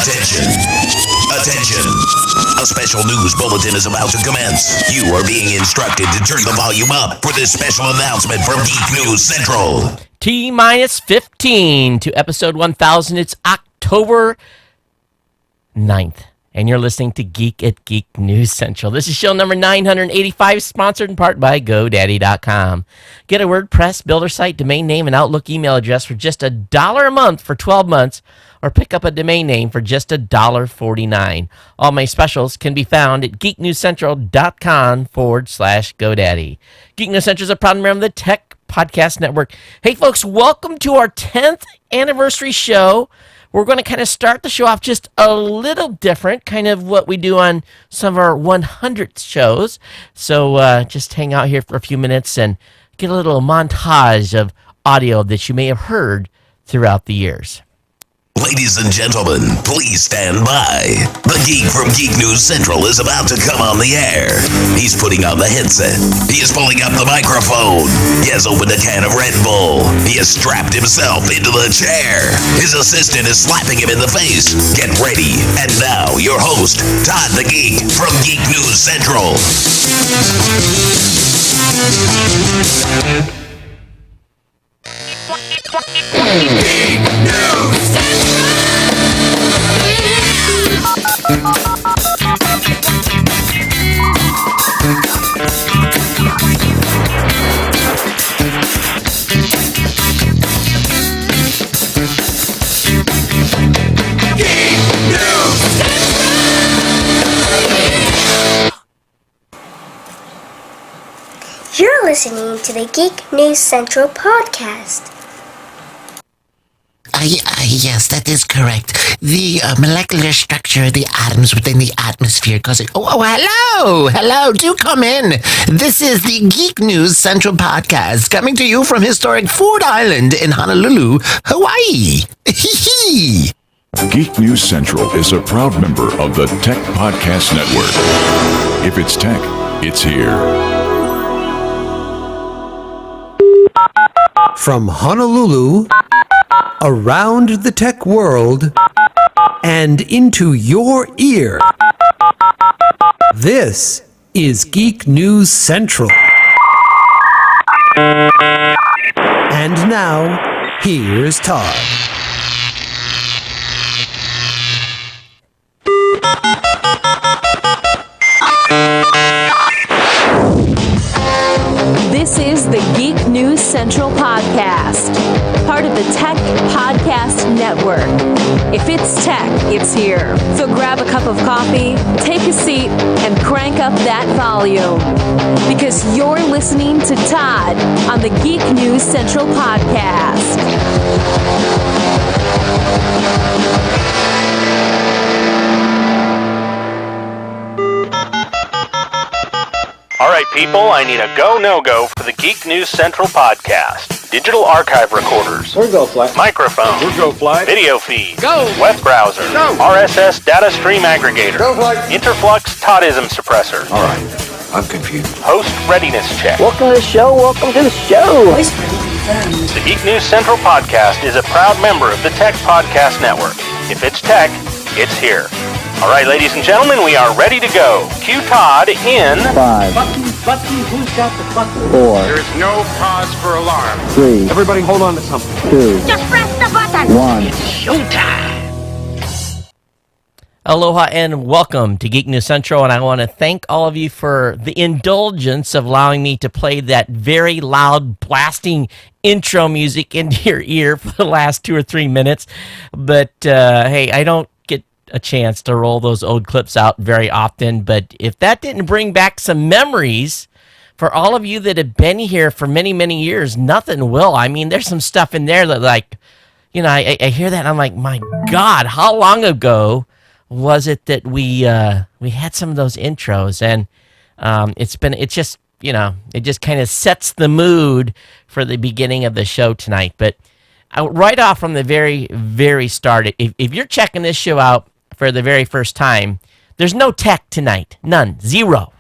Attention. Attention. A special news bulletin is about to commence. You are being instructed to turn the volume up for this special announcement from Geek News Central. T-minus 15 to episode 1000. It's October 9th. And you're listening to Geek at Geek News Central. This is show number 985, sponsored in part by GoDaddy.com. Get a WordPress builder site, domain name, and Outlook email address for just $1 a month for 12 months, or pick up a domain name for just $1.49. All my specials can be found at geeknewscentral.com/GoDaddy. Geek News Central is a proud member of the Tech Podcast Network. Hey, folks, welcome to our 10th anniversary show. We're going to kind of start the show off just a little different, kind of what we do on some of our 100th shows. So just hang out here for a few minutes and get a little montage of audio that you may have heard throughout the years. Ladies and gentlemen, please stand by. The geek from Geek News Central is about to come on the air. He's putting on the headset. He is pulling up the microphone. He has opened a can of Red Bull. He has strapped himself into the chair. His assistant is slapping him in the face. Get ready. And now, your host, Todd the Geek from Geek News Central. Geek News You're listening to the Geek News Central podcast. Yes, that is correct. The molecular structure of the atoms within the atmosphere causing... Hello, do come in. This is the Geek News Central podcast, coming to you from historic Ford Island in Honolulu, Hawaii. Geek News Central is a proud member of the Tech Podcast Network. If it's tech, it's here. From Honolulu, around the tech world, and into your ear. This is Geek News Central. And now, here's Todd. This is the Geek News Central podcast, part of the Tech Podcast Network. If it's tech, it's here. So grab a cup of coffee, take a seat, and crank up that volume. Because you're listening to Todd on the Geek News Central podcast. All right, people, I need a go, no-go for the Geek News Central podcast. Digital archive recorders. We're go fly. Microphone. We're go fly. Video feed. Go. Web browser. Go. RSS data stream aggregator. Go fly. Interflux Toddism suppressor. All right, I'm confused. Host readiness check. Welcome to the show. The Geek News Central podcast is a proud member of the Tech Podcast Network. If it's tech, it's here. All right, ladies and gentlemen, we are ready to go. Cue Todd in 5, Button, who's got the button? 4, There's no cause for alarm. 3, Everybody hold on to something. 2, Just press the button. 1. Showtime. Aloha and welcome to Geek News Central, and I want to thank all of you for the indulgence of allowing me to play that very loud, blasting intro music into your ear for the last 2 or 3 minutes. But hey, I don't get a chance to roll those old clips out very often, but if that didn't bring back some memories for all of you that have been here for many, many years, nothing will. I mean, there's some stuff in there that, like, you know, I hear that and I'm like, my God, how long ago was it that we had some of those intros? And it just kind of sets the mood for the beginning of the show tonight. But right off from the very, very start, if you're checking this show out for the very first time, there's no tech tonight. None. Zero.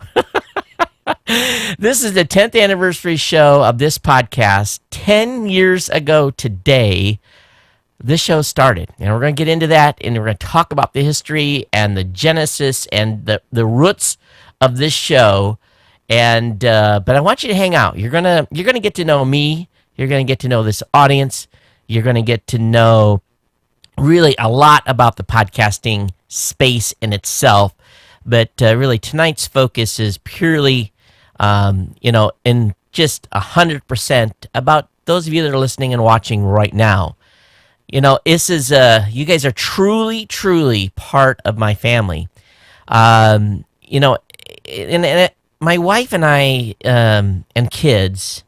This is the 10th anniversary show of this podcast. 10 years ago today, this show started. And we're going to get into that, and we're going to talk about the history and the genesis and the roots of this show. And but I want you to hang out. You're gonna get to know me. You're gonna get to know this audience. You're gonna get to know really a lot about the podcasting space in itself. But really, tonight's focus is purely, in just 100% about those of you that are listening and watching right now. This is you guys are truly, truly part of my family. And my wife and I and kids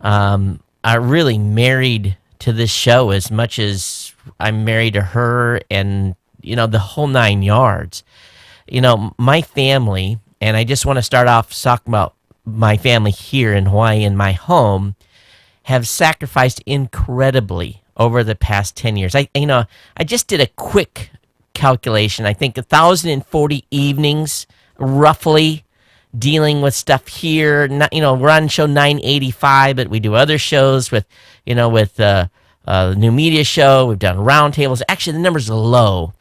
are really married to this show as much as I'm married to her, and the whole 9 yards. My family, and I just want to start off talking about my family here in Hawaii in my home, have sacrificed incredibly over the past 10 years. I just did a quick calculation. I think 1,040 evenings, roughly, dealing with stuff here. We're on show 985, but we do other shows with the new media show. We've done roundtables. Actually, the numbers are low.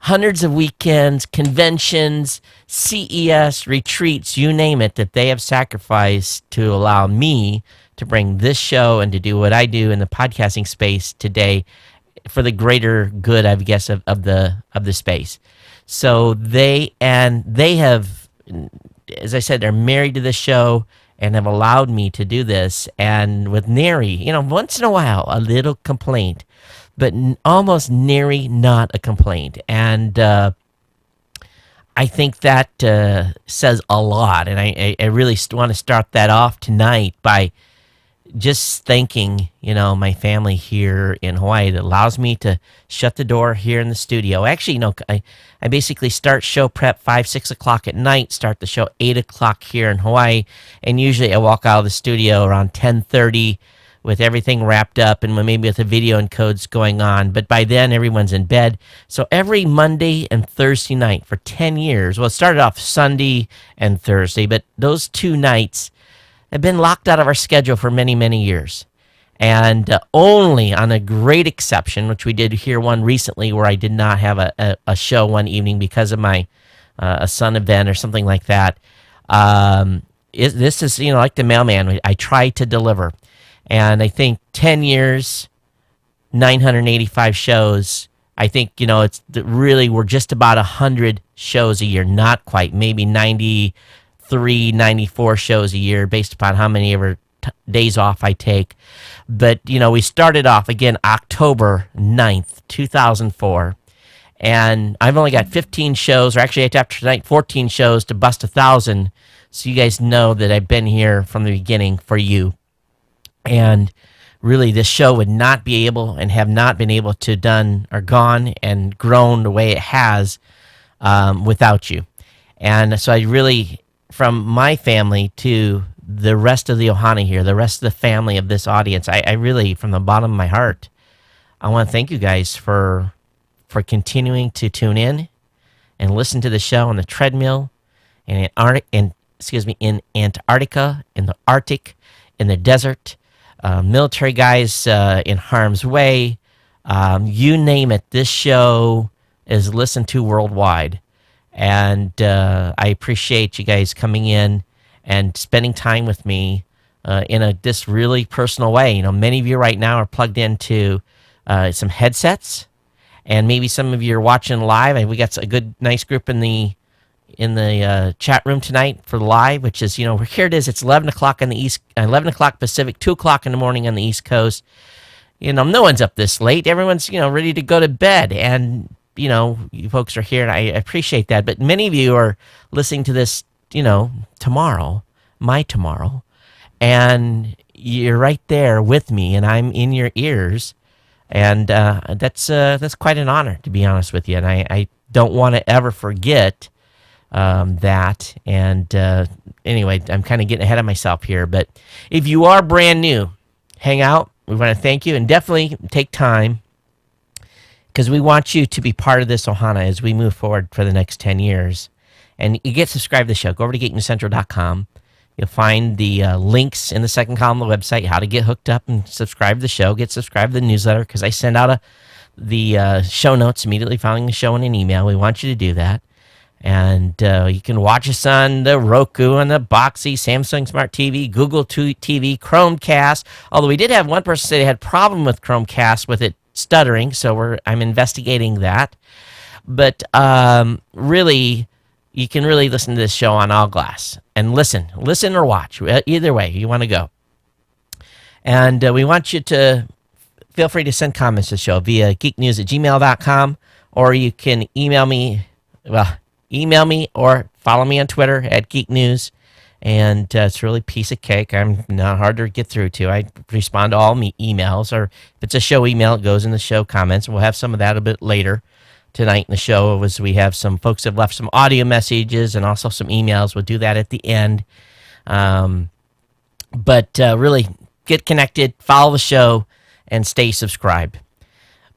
Hundreds of weekends, conventions, CES, retreats, you name it, that they have sacrificed to allow me to bring this show and to do what I do in the podcasting space today for the greater good, I guess, of the space. So they have, as I said, they're married to the show and have allowed me to do this. And with nary, once in a while, a little complaint, but almost nary not a complaint. And I think that says a lot. And I really want to start that off tonight by just thanking, my family here in Hawaii that allows me to shut the door here in the studio. Actually, I basically start show prep 5, 6 o'clock at night, start the show 8 o'clock here in Hawaii, and usually I walk out of the studio around 10:30 with everything wrapped up and maybe with the video encodes going on. But by then, everyone's in bed. So every Monday and Thursday night for 10 years, well, it started off Sunday and Thursday, but those 2 nights have been locked out of our schedule for many, many years. And only on a great exception, which we did hear one recently where I did not have a show one evening because of my a son event or something like that. This is, like the mailman, I try to deliver. And I think 10 years, 985 shows, I think, it's really, we're just about 100 shows a year, not quite, maybe 93, 94 shows a year based upon how many ever days off I take. But, we started off again October 9th, 2004. And I've only got 15 shows, or actually after tonight, 14 shows to bust 1,000. So you guys know that I've been here from the beginning for you. And really, this show would not be able and have not been able to done or gone and grown the way it has without you. And so I really, from my family to the rest of the Ohana here, the rest of the family of this audience, I really, from the bottom of my heart, I want to thank you guys for continuing to tune in and listen to the show on the treadmill in Antarctica, in the Arctic, in the desert, military guys in harm's way, you name it. This show is listened to worldwide. And I appreciate you guys coming in and spending time with me in this really personal way. Many of you right now are plugged into some headsets, and maybe some of you are watching live. And we got a good, nice group in the chat room tonight for live, which is, here it is. It's 11 o'clock on the East, 11 o'clock Pacific, 2 o'clock in the morning on the East Coast. No one's up this late. Everyone's, ready to go to bed. And, you folks are here, and I appreciate that. But many of you are listening to this, tomorrow, my tomorrow, and you're right there with me, and I'm in your ears. And that's quite an honor, to be honest with you. And I don't want to ever forget that. And anyway, I'm kind of getting ahead of myself here. But if you are brand new, hang out. We want to thank you, and definitely take time, because we want you to be part of this Ohana as we move forward for the next 10 years. And you get subscribed to the show. Go over to geeknewscentral.com. You'll find the links in the second column of the website, how to get hooked up and subscribe to the show, get subscribed to the newsletter, because I send out the show notes immediately following the show in an email. We want you to do that. And you can watch us on the Roku, on the Boxy, Samsung Smart TV, Google TV, Chromecast. Although we did have one person say they had a problem with Chromecast with it stuttering, so I'm investigating that. But really, you can really listen to this show on all glass. And listen or watch. Either way, you want to go. And we want you to feel free to send comments to the show via geeknews@gmail.com, or you can email me or follow me on Twitter @geeknews. And it's really a piece of cake. I'm not hard to get through to. I respond to all emails, or if it's a show email, it goes in the show comments. We'll have some of that a bit later tonight in the show, as we have some folks have left some audio messages and also some emails. We'll do that at the end. But really, get connected, follow the show, and stay subscribed.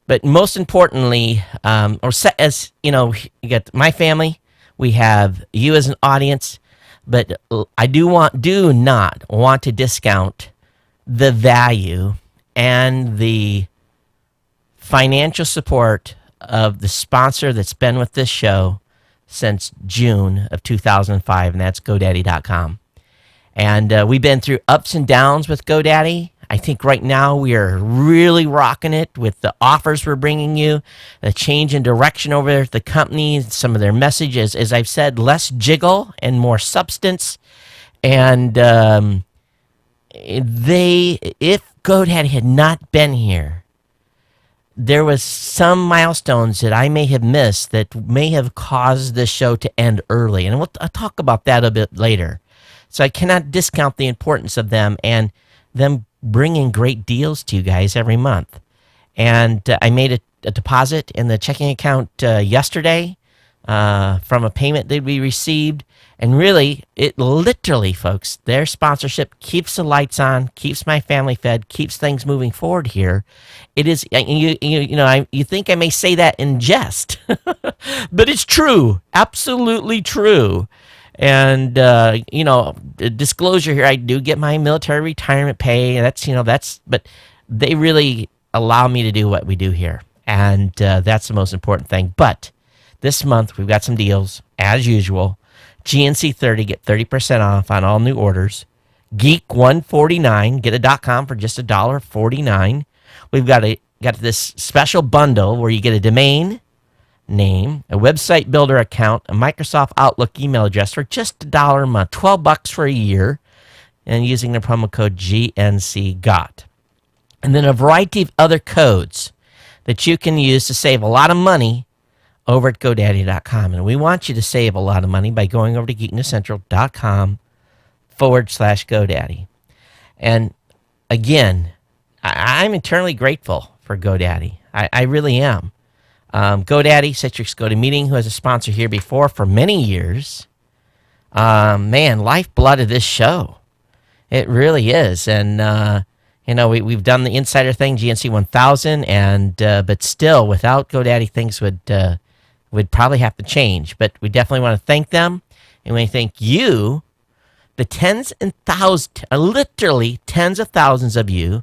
But most importantly, as you know, you got my family, we have you as an audience, but I do not want to discount the value and the financial support of the sponsor that's been with this show since June of 2005, and that's GoDaddy.com. And we've been through ups and downs with GoDaddy. I think right now we are really rocking it with the offers we're bringing you, the change in direction over there at the company, some of their messages, as I've said, less jiggle and more substance. And if GoDaddy had not been here, there was some milestones that I may have missed that may have caused this show to end early. And I'll talk about that a bit later. So I cannot discount the importance of them and them bringing great deals to you guys every month. And I made a deposit in the checking account yesterday from a payment that we received. And really, it literally, folks, their sponsorship keeps the lights on, keeps my family fed, keeps things moving forward here. It is, you think I may say that in jest, but it's true, absolutely true. And, disclosure here, I do get my military retirement pay. But they really allow me to do what we do here. And that's the most important thing. But this month, we've got some deals, as usual. GNC 30, get 30% off on all new orders. Geek 149, get a .com for just $1.49. We've got this special bundle where you get a domain name, a website builder account, a Microsoft Outlook email address for just $1 a month, $12 for a year, and using the promo code GNCGOT. And then a variety of other codes that you can use to save a lot of money over at GoDaddy.com. And we want you to save a lot of money by going over to geeknewscentral.com/GoDaddy. And again, I'm eternally grateful for GoDaddy. I really am. GoDaddy, Citrix GoToMeeting, who has a sponsor here before for many years. Lifeblood of this show. It really is. And, we've done the insider thing, GNC 1000, but still, without GoDaddy, things would probably have to change. But we definitely want to thank them. And we thank you, the literally tens of thousands of you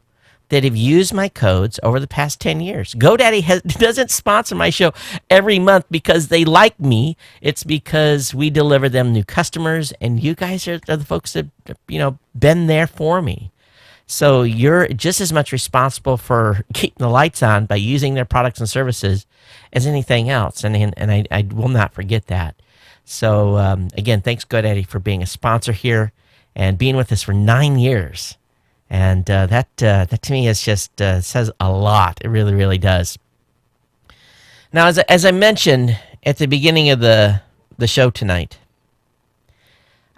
that have used my codes over the past 10 years. GoDaddy doesn't sponsor my show every month because they like me. It's because we deliver them new customers, and you guys are the folks that, been there for me. So you're just as much responsible for keeping the lights on by using their products and services as anything else. And I will not forget that. So again, thanks GoDaddy for being a sponsor here and being with us for 9 years. And that to me is just says a lot. It really, really does. Now, as I mentioned at the beginning of the show tonight,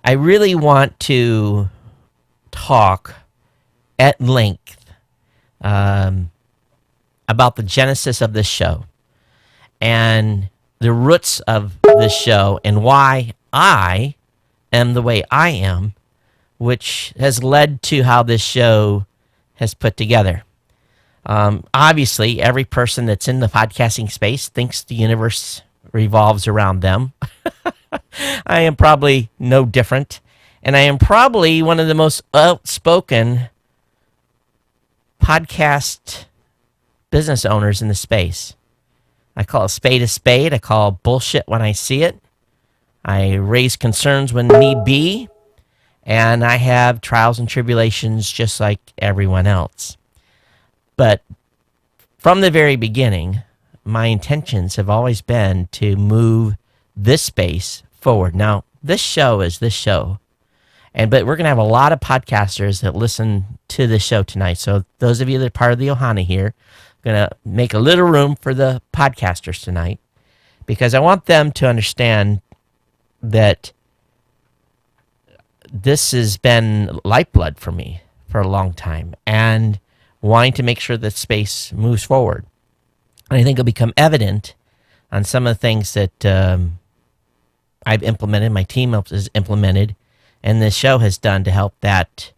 I really want to talk at length about the genesis of this show and the roots of this show and why I am the way I am, which has led to how this show has put together. Obviously, every person that's in the podcasting space thinks the universe revolves around them. I am probably no different, and I am probably one of the most outspoken podcast business owners in the space. I call a spade. I call bullshit when I see it. I raise concerns when need be. And I have trials and tribulations just like everyone else. But from the very beginning, my intentions have always been to move this space forward. Now, this show is this show. But we're going to have a lot of podcasters that listen to this show tonight. So those of you that are part of the Ohana here, I'm going to make a little room for the podcasters tonight, because I want them to understand that this has been lifeblood for me for a long time, and wanting to make sure that space moves forward. And I think it'll become evident on some of the things that I've implemented, my team has implemented, and this show has done to help that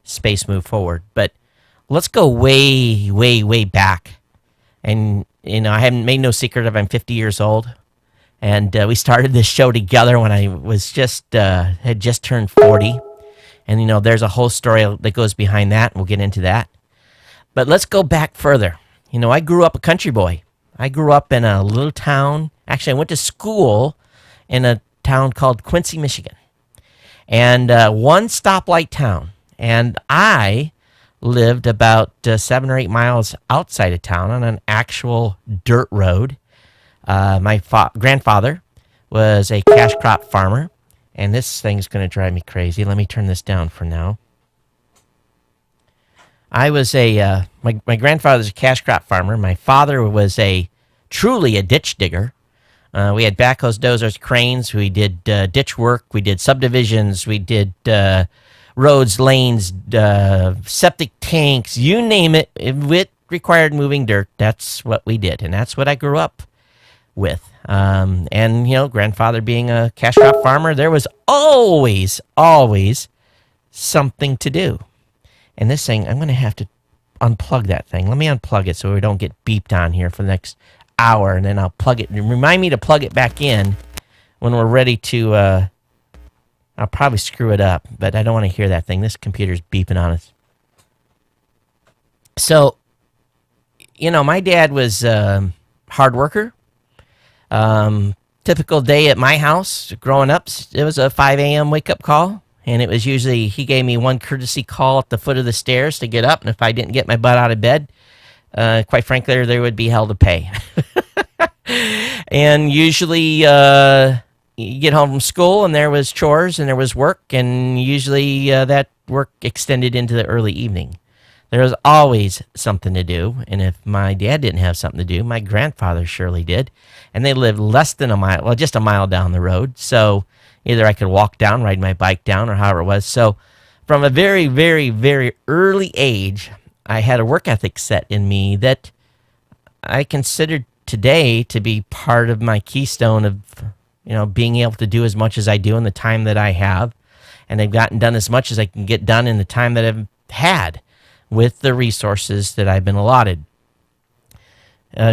space move forward. But let's go way, way, way back. And, I haven't made no secret of I'm 50 years old. And we started this show together when I was had just turned 40. And, there's a whole story that goes behind that, and we'll get into that. But let's go back further. I grew up a country boy. I grew up in a little town. Actually, I went to school in a town called Quincy, Michigan. And one stoplight town. And I lived about 7 or 8 miles outside of town on an actual dirt road. My grandfather was a cash crop farmer. And this thing's going to drive me crazy. Let me turn this down for now. I was my grandfather's a cash crop farmer. My father was truly a ditch digger. We had backhoes, dozers, cranes. We did ditch work. We did subdivisions. We did roads, lanes, septic tanks, you name it. It required moving dirt. That's what we did, and that's what I grew up with. And, grandfather being a cash crop farmer, there was always something to do. And this thing, I'm going to have to unplug that thing. Let me unplug it so we don't get beeped on here for the next hour, and then I'll plug it. Remind me to plug it back in when we're ready to, I'll probably screw it up, but I don't want to hear that thing. This computer's beeping on us. So, my dad was a hard worker. Typical day at my house growing up, it was a 5 a.m. wake-up call. And it was usually, he gave me one courtesy call at the foot of the stairs to get up. And if I didn't get my butt out of bed, quite frankly, there would be hell to pay. And usually you get home from school and there was chores and there was work. And usually that work extended into the early evening. There was always something to do. And if my dad didn't have something to do, my grandfather surely did. And they lived less than a mile, well, just a mile down the road. So either I could walk down, ride my bike down, or however it was. So from a very, very, very early age, I had a work ethic set in me that I considered today to be part of my keystone of, being able to do as much as I do in the time that I have. And I've gotten done as much as I can get done in the time that I've had with the resources that I've been allotted.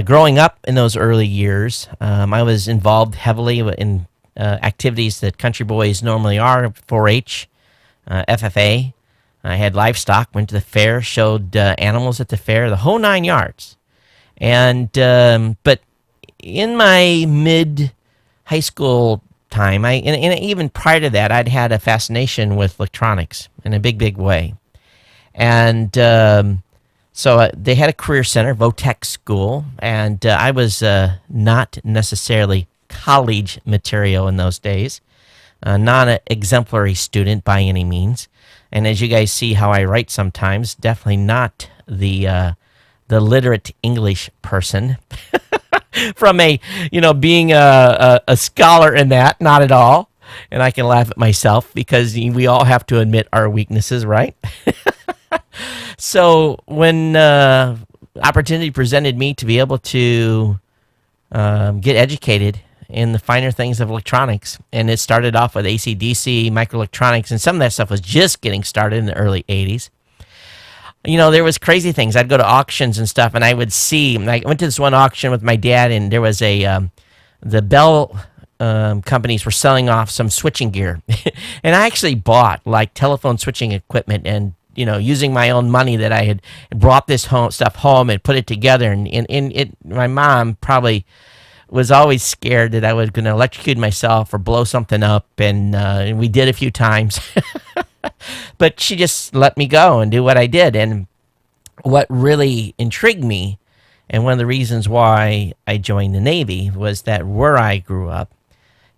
Growing up in those early years, I was involved heavily in activities that country boys normally are, 4-H, FFA. I had livestock, went to the fair, showed animals at the fair, the whole 9 yards. And but in my mid-high school time, and even prior to that, I'd had a fascination with electronics in a big, big way. And so they had a career center, Votech School, and I was not necessarily college material in those days, not an exemplary student by any means. And as you guys see how I write sometimes, definitely not the literate English person from being a scholar in that, not at all. And I can laugh at myself because we all have to admit our weaknesses, right? So when opportunity presented me to be able to get educated in the finer things of electronics, and it started off with AC/DC, microelectronics, and some of that stuff was just getting started in the early 80s. There was crazy things. I'd go to auctions and stuff, and I would see. I went to this one auction with my dad, and there was the Bell companies were selling off some switching gear, and I actually bought like telephone switching equipment and using my own money that I had brought this stuff home and put it together. And my mom probably was always scared that I was going to electrocute myself or blow something up. And we did a few times. But she just let me go and do what I did. And what really intrigued me, and one of the reasons why I joined the Navy, was that where I grew up,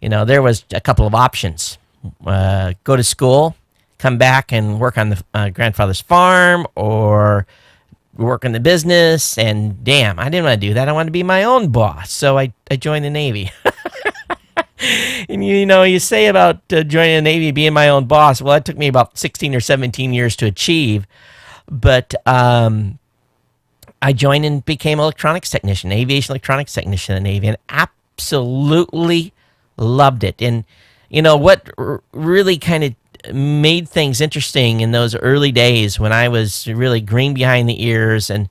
there was a couple of options. Go to school, come back and work on the grandfather's farm, or work in the business. And damn, I didn't want to do that. I wanted to be my own boss. So I joined the Navy. And you say about joining the Navy, being my own boss. Well, it took me about 16 or 17 years to achieve. But I joined and became electronics technician, aviation electronics technician in the Navy, and absolutely loved it. And what really kind of made things interesting in those early days when I was really green behind the ears and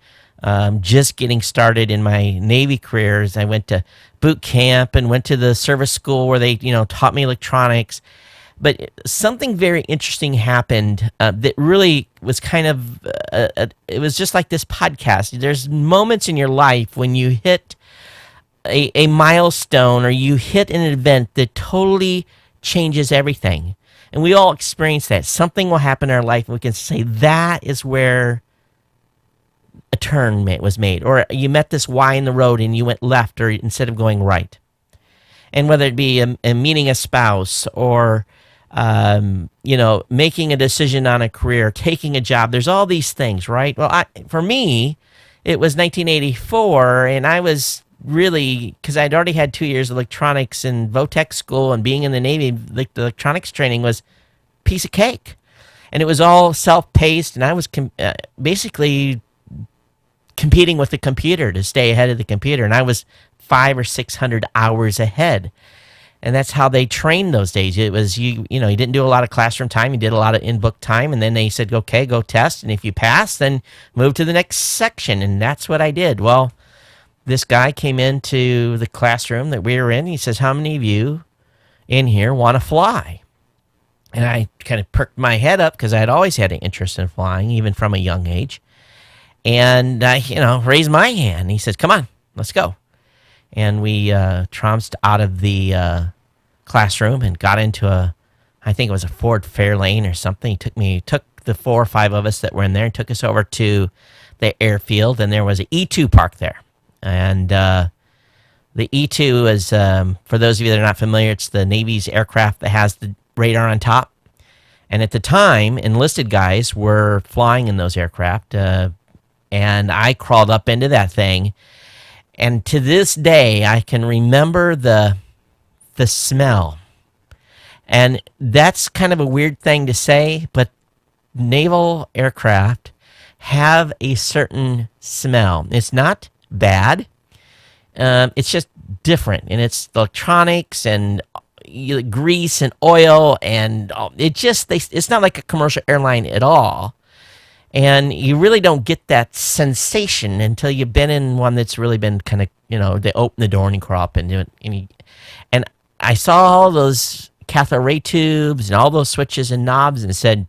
just getting started in my Navy careers. I went to boot camp and went to the service school where they, taught me electronics. But something very interesting happened that really was kind of, it was just like this podcast. There's moments in your life when you hit a milestone or you hit an event that totally changes everything. And we all experience that. Something will happen in our life and we can say that is where a turn was made. Or you met this Y in the road and you went left or instead of going right. And whether it be a meeting a spouse or making a decision on a career, taking a job, there's all these things, right? Well, for me, it was 1984, and I was really, because I'd already had 2 years of electronics in VOTEC school and being in the Navy, the electronics training was a piece of cake. And it was all self-paced, and I was basically competing with the computer to stay ahead of the computer, and I was 500 or 600 hours ahead. And that's how they trained those days. It was, you didn't do a lot of classroom time. You did a lot of in-book time. And then they said, okay, go test. And if you pass, then move to the next section. And that's what I did. Well, this guy came into the classroom that we were in. He says, how many of you in here want to fly? And I kind of perked my head up because I had always had an interest in flying, even from a young age. And I, raised my hand. He says, come on, let's go. And we trounced out of the classroom and got into I think it was a Ford Fairlane or something. He took the 4 or 5 of us that were in there and took us over to the airfield, and there was an E-2 parked there. And the E-2 is, for those of you that are not familiar, it's the Navy's aircraft that has the radar on top. And at the time, enlisted guys were flying in those aircraft, and I crawled up into that thing. And to this day, I can remember the smell. And that's kind of a weird thing to say, but naval aircraft have a certain smell. It's not bad. It's just different. And it's electronics and grease and oil. And it's not like a commercial airline at all. And you really don't get that sensation until you've been in one that's really been kind of, they open the door and you crawl up into it. And I saw all those cathode ray tubes and all those switches and knobs and said,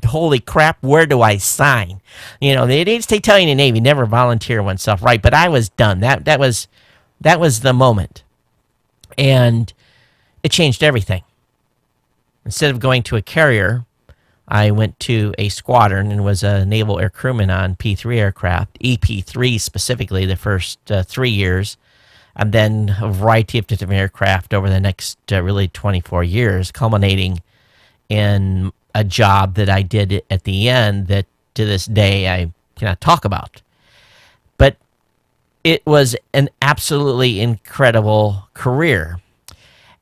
holy crap, where do I sign? They tell you in the Navy, never volunteer oneself, right? But I was done. That was the moment. And it changed everything. Instead of going to a carrier, I went to a squadron and was a naval air crewman on P-3 aircraft, EP-3 specifically, the first 3 years, and then a variety of different aircraft over the next really 24 years, culminating in a job that I did at the end that to this day I cannot talk about. But it was an absolutely incredible career.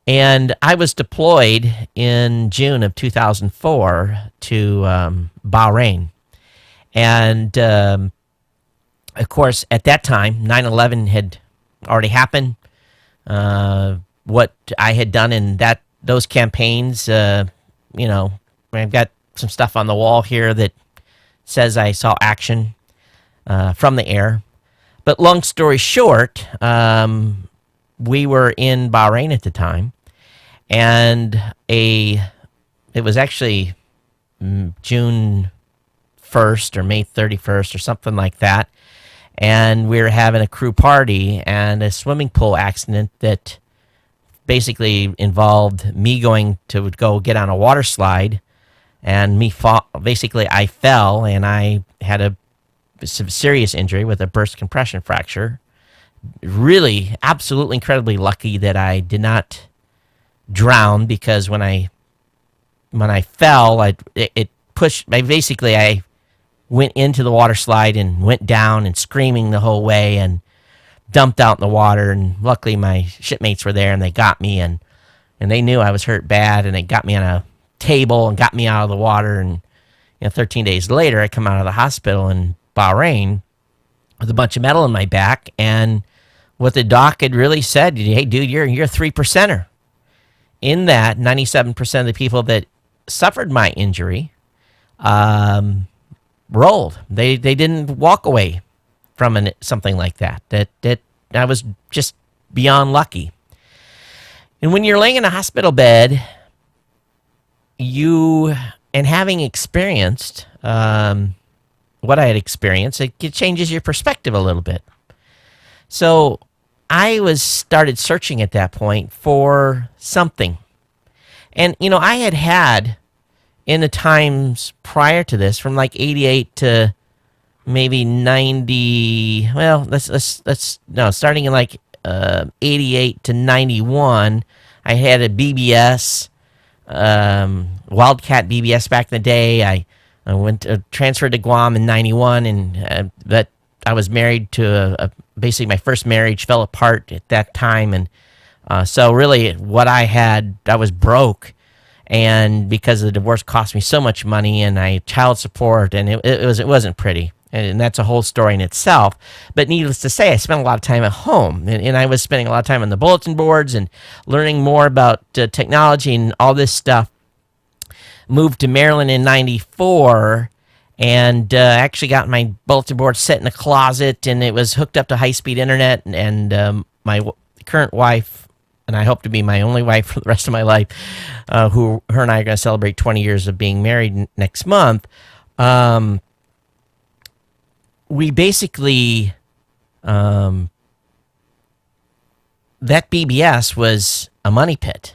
And I was deployed in June of 2004 to Bahrain. And, of course, at that time, 9/11 had already happened. What I had done in those campaigns, I've got some stuff on the wall here that says I saw action from the air. But long story short, we were in Bahrain at the time. And it was actually June 1st or May 31st or something like that. And we were having a crew party and a swimming pool accident that basically involved me going to go get on a water slide, and basically I fell and I had a serious injury with a burst compression fracture. Really, absolutely incredibly lucky that I did not drown, because when I fell, it pushed. I went into the water slide and went down and screaming the whole way and dumped out in the water. And luckily, my shipmates were there and they got me, and they knew I was hurt bad, and they got me on a table and got me out of the water. And 13 days later, I come out of the hospital in Bahrain with a bunch of metal in my back, and what the doc had really said, hey, dude, you're a 3%er. In that, 97% of the people that suffered my injury rolled. They didn't walk away from something like that. That I was just beyond lucky. And when you're laying in a hospital bed, having experienced what I had experienced, it changes your perspective a little bit. So I started searching at that point for something. And, I had in the times prior to this, from like 88 to maybe 90, starting in like 88 to 91, I had a BBS, Wildcat BBS back in the day. I went transferred to Guam in 91, and that I was married to basically my first marriage fell apart at that time, and so really what I was broke, and because the divorce cost me so much money, and I child support, and it wasn't pretty, and that's a whole story in itself. But needless to say, I spent a lot of time at home, and I was spending a lot of time on the bulletin boards and learning more about technology and all this stuff. Moved to Maryland in 94, and actually got my bulletin board set in a closet, and it was hooked up to high-speed internet, and my current wife, and I hope to be my only wife for the rest of my life, her and I are going to celebrate 20 years of being married next month. We basically, that BBS was a money pit.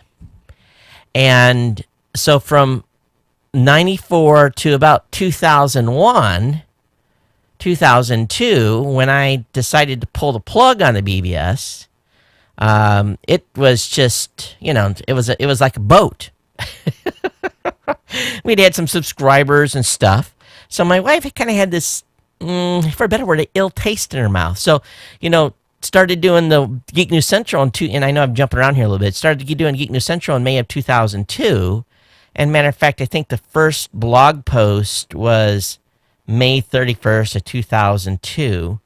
And so from 94 to about 2001, 2002, when I decided to pull the plug on the BBS, it was just, it was like a boat. We'd had some subscribers and stuff. So my wife kind of had this, for a better word, an ill taste in her mouth. So, started doing the Geek News Central and I know I'm jumping around here a little bit. Started doing Geek News Central in May of 2002. And matter of fact, I think the first blog post was May 31st of 2002.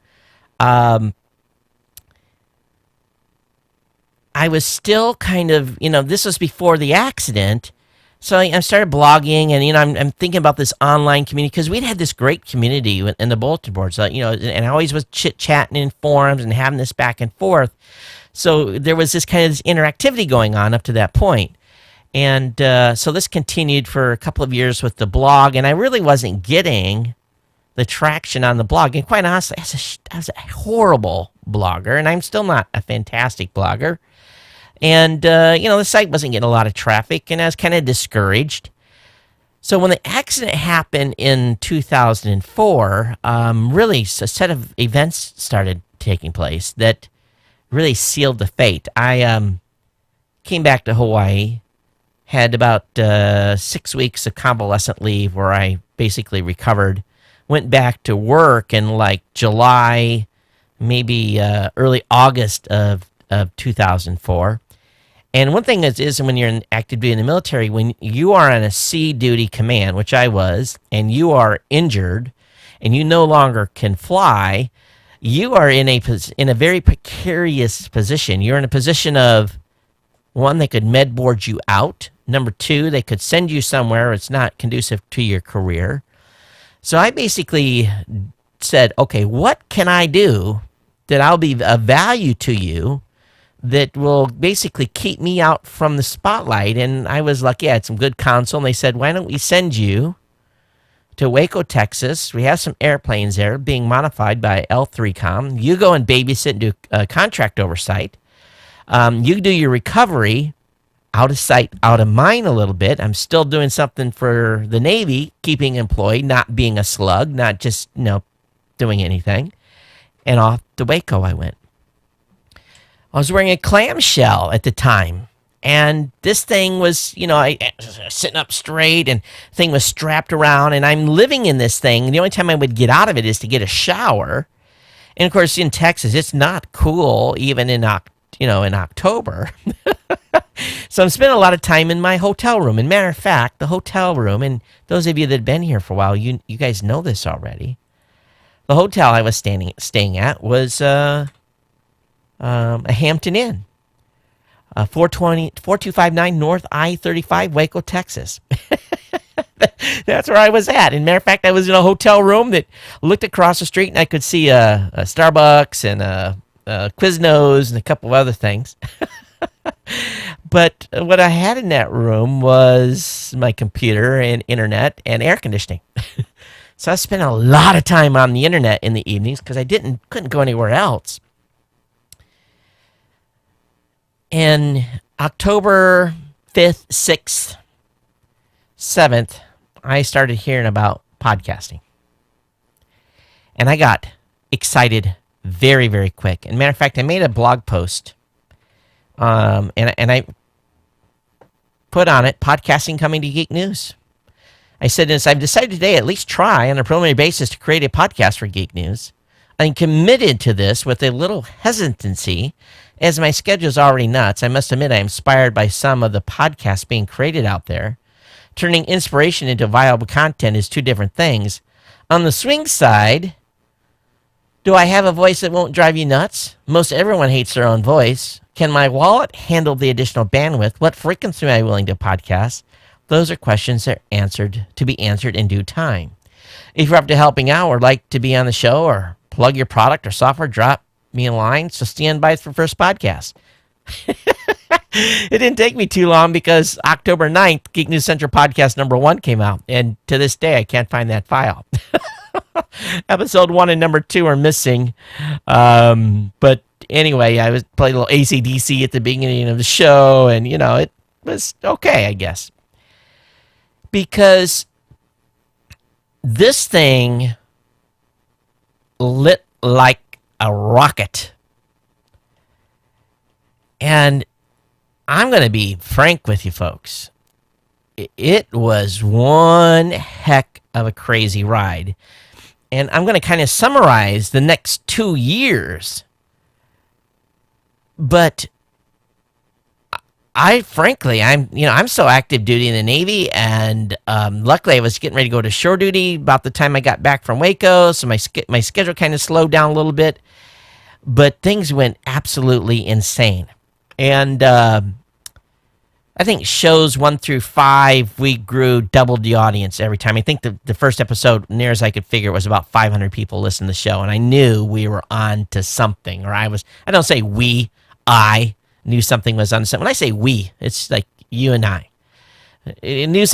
I was still kind of, this was before the accident. So I started blogging, and, I'm thinking about this online community, because we'd had this great community in the bulletin boards, and I always was chit-chatting in forums and having this back and forth. So there was this kind of this interactivity going on up to that point. And so this continued for a couple of years with the blog, and I really wasn't getting the traction on the blog. And quite honestly, I was a horrible blogger, and I'm still not a fantastic blogger. And, the site wasn't getting a lot of traffic, and I was kind of discouraged. So when the accident happened in 2004, really a set of events started taking place that really sealed the fate. I came back to Hawaii, had about 6 weeks of convalescent leave where I basically recovered, went back to work in like July, maybe early August of 2004. And one thing is when you're in active duty in the military, when you are on a sea duty command, which I was, and you are injured and you no longer can fly, you are in a very precarious position. You're in a position of, one, they could med board you out. Number two, they could send you somewhere it's not conducive to your career. So I basically said, okay, what can I do that I'll be of value to you that will basically keep me out from the spotlight? And I was lucky, I had some good counsel, and they said, why don't we send you to Waco, Texas. We have some airplanes there being modified by L3Com. You go and babysit and do contract oversight. You do your recovery out of sight, out of mind a little bit. I'm still doing something for the Navy, keeping employed, not being a slug, not just, doing anything. And off to Waco I went. I was wearing a clamshell at the time. And this thing was, I sitting up straight, and thing was strapped around, and I'm living in this thing. The only time I would get out of it is to get a shower. And of course, in Texas, it's not cool even in October. So I'm spending a lot of time in my hotel room. And matter of fact, the hotel room, and those of you that have been here for a while, you guys know this already. The hotel I was staying at was a Hampton Inn, 4259 North I-35, Waco, Texas. That's where I was at. And matter of fact, I was in a hotel room that looked across the street, and I could see a Starbucks and a Quiznos and a couple of other things. But what I had in that room was my computer and internet and air conditioning. So I spent a lot of time on the internet in the evenings because I couldn't go anywhere else. And October 5th, 6th, 7th, I started hearing about podcasting. And I got excited very, very quick. And matter of fact, I made a blog post. And I put on it, podcasting coming to Geek News. I said, as I've decided today, at least try on a preliminary basis to create a podcast for Geek News. I'm committed to this with a little hesitancy, as my schedule is already nuts. I must admit, I'm inspired by some of the podcasts being created out there. Turning inspiration into viable content is two different things. On the swing side, do I have a voice that won't drive you nuts? Most everyone hates their own voice. Can my wallet handle the additional bandwidth? What frequency am I willing to podcast? Those are questions that are to be answered in due time. If you're up to helping out or like to be on the show or plug your product or software, drop me a line. So stand by for first podcast. It didn't take me too long because October 9th, Geek News Central Podcast number 1 came out. And to this day, I can't find that file. Episode 1 and number 2 are missing. But anyway, I played a little AC/DC at the beginning of the show, and it was okay, I guess, because this thing lit like a rocket. And I'm going to be frank with you folks. It was one heck of a crazy ride. And I'm going to kind of summarize the next 2 years. But I'm so active duty in the Navy, and luckily I was getting ready to go to shore duty about the time I got back from Waco, so my schedule kind of slowed down a little bit, but things went absolutely insane. And I think shows 1 through 5, we grew double the audience every time. I think the first episode, near as I could figure, was about 500 people listened to the show, and I knew we were on to something, or I don't say we, I knew something was on something. When I say we, it's like you and I. I knew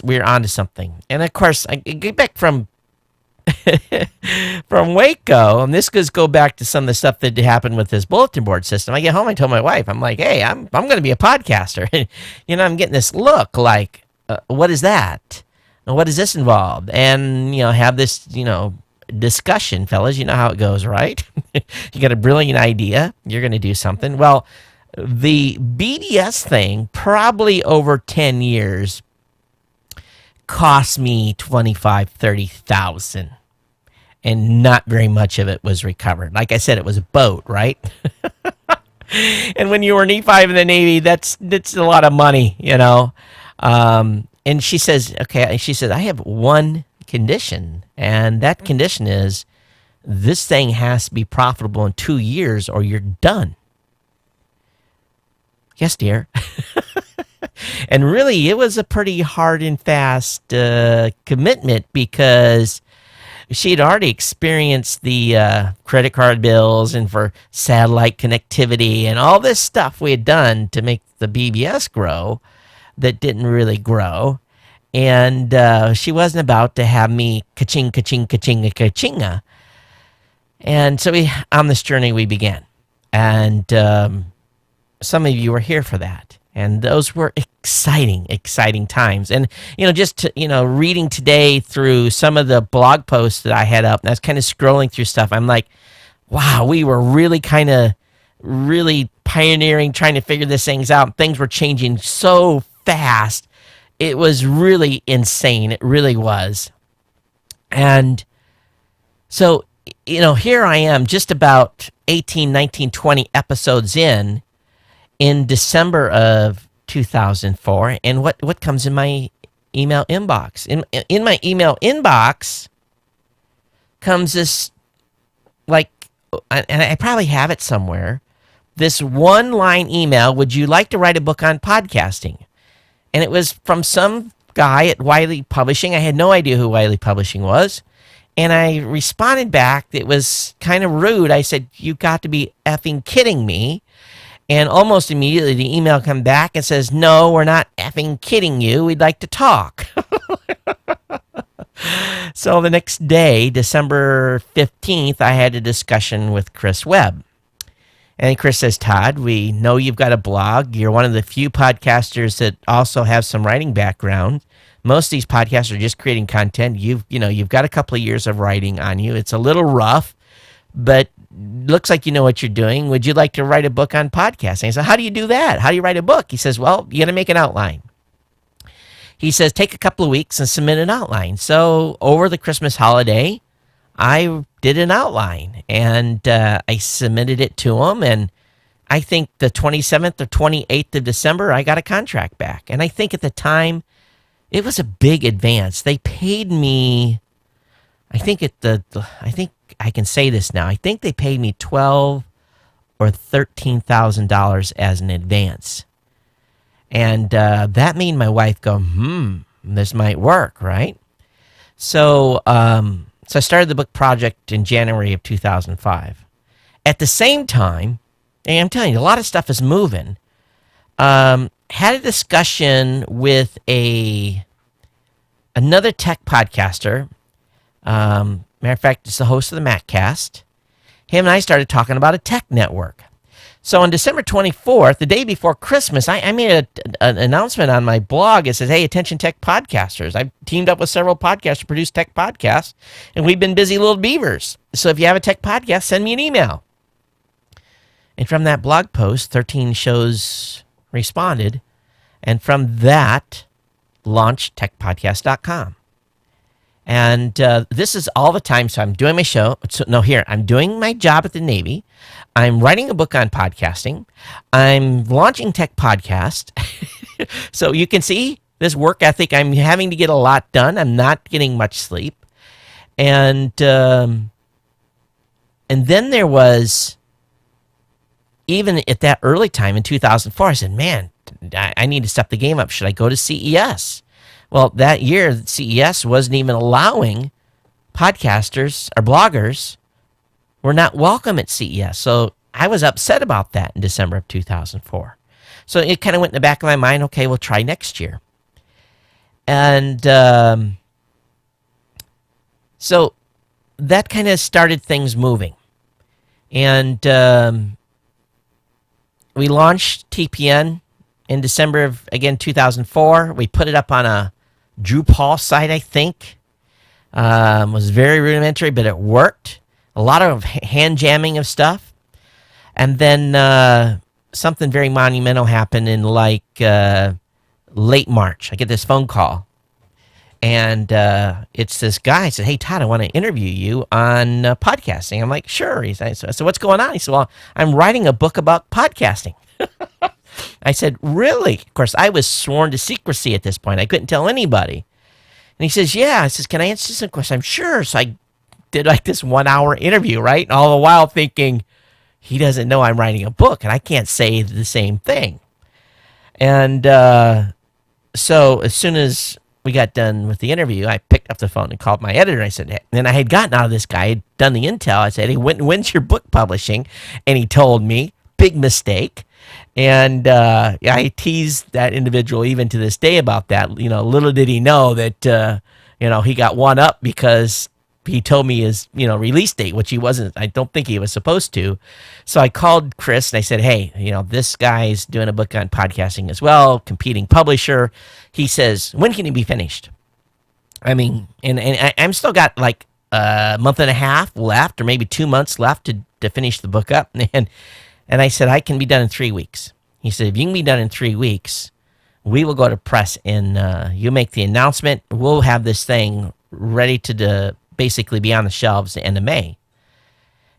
we were on to something. And of course, I get back from Waco, and this goes go back to some of the stuff that happened with this bulletin board system. I get home, I told my wife, I'm like, hey, I'm going to be a podcaster. I'm getting this look like, what is that? What does this involve? And, have this, discussion, fellas. You know how it goes, right? You got a brilliant idea. You're going to do something. Well, the BDS thing, probably over 10 years, cost me $25,000-$30,000, and not very much of it was recovered. Like I said, it was a boat, right? And when you were an E5 in the Navy, that's a lot of money, And she says, I have one condition, and that condition is this thing has to be profitable in 2 years or you're done. Yes, dear. And really, it was a pretty hard and fast commitment because she'd already experienced the credit card bills and for satellite connectivity and all this stuff we had done to make the BBS grow that didn't really grow. And she wasn't about to have me ka-ching, ka-ching, ka-ching, ka-chinga. And so on this journey we began. And some of you were here for that. And those were exciting, exciting times. And, just, reading today through some of the blog posts that I had up, and I was kind of scrolling through stuff. I'm like, wow, we were really pioneering, trying to figure these things out. Things were changing so fast. It was really insane. It really was. And so, here I am just about 18, 19, 20 episodes in December of 2004. And what comes in my email inbox? In my email inbox comes this, and I probably have it somewhere, this one-line email, would you like to write a book on podcasting? And it was from some guy at Wiley Publishing. I had no idea who Wiley Publishing was. And I responded back. It was kind of rude. I said, you got to be effing kidding me. And almost immediately the email come back and says, no, we're not effing kidding you. We'd like to talk. So the next day, December 15th, I had a discussion with Chris Webb. And Chris says, Todd, we know you've got a blog. You're one of the few podcasters that also have some writing background. Most of these podcasts are just creating content. You've got a couple of years of writing on you. It's a little rough, but looks like you know what you're doing. Would you like to write a book on podcasting? I said, how do you do that? How do you write a book? He says, well, you got to make an outline. He says, take a couple of weeks and submit an outline. So over the Christmas holiday, I did an outline, and I submitted it to him, and I think the 27th or 28th of December, I got a contract back. And I think at the time, it was a big advance. They paid me, I think I can say this now, I think they paid me $12,000 or $13,000 as an advance. And that made my wife go, this might work, right? So I started the book project in January of 2005. At the same time, and I'm telling you, a lot of stuff is moving. Had a discussion with another tech podcaster. Matter of fact, it's the host of the MacCast. Him and I started talking about a tech network. So on December 24th, the day before Christmas, I made an announcement on my blog. It says, hey, attention tech podcasters. I've teamed up with several podcasters to produce tech podcasts, and we've been busy little beavers. So if you have a tech podcast, send me an email. And from that blog post, 13 shows responded. And from that, launched techpodcast.com. And this is all the time. So I'm doing my show. I'm doing my job at the Navy. I'm writing a book on podcasting. I'm launching Tech Podcast. So you can see this work ethic. I'm having to get a lot done. I'm not getting much sleep. And then there was, even at that early time in 2004, I said, man, I need to step the game up. Should I go to CES? Well, that year, CES wasn't even allowing podcasters or bloggers were not welcome at CES. So I was upset about that in December of 2004. So it kind of went in the back of my mind, okay, we'll try next year. And so that kind of started things moving. And we launched TPN in December of, again, 2004. We put it up on a Drupal site, I think. Was very rudimentary, but it worked. A lot of hand jamming of stuff. And then something very monumental happened in late March. I get this phone call. And it's this guy. I said, hey, Todd, I want to interview you on podcasting. I'm like, sure. He said, so what's going on? He said, well, I'm writing a book about podcasting. I said, really? Of course, I was sworn to secrecy at this point. I couldn't tell anybody. And he says, yeah. I says, can I answer some questions? I'm sure. So I did this 1 hour interview, right? And all the while thinking, he doesn't know I'm writing a book, and I can't say the same thing. And so as soon as we got done with the interview, I picked up the phone and called my editor. I said, and I had gotten out of this guy, I had done the intel. I said, hey, when's your book publishing? And he told me, big mistake. And I teased that individual even to this day about that. Little did he know that, he got one up because he told me his, release date, which he wasn't. I don't think he was supposed to. So I called Chris and I said, hey, this guy's doing a book on podcasting as well, competing publisher. He says, when can he be finished? I mean, and I'm still got like a month and a half left, or maybe 2 months left to finish the book up. And I said, I can be done in 3 weeks. He said, if you can be done in 3 weeks, we will go to press and you make the announcement. We'll have this thing ready to basically be on the shelves the end of May.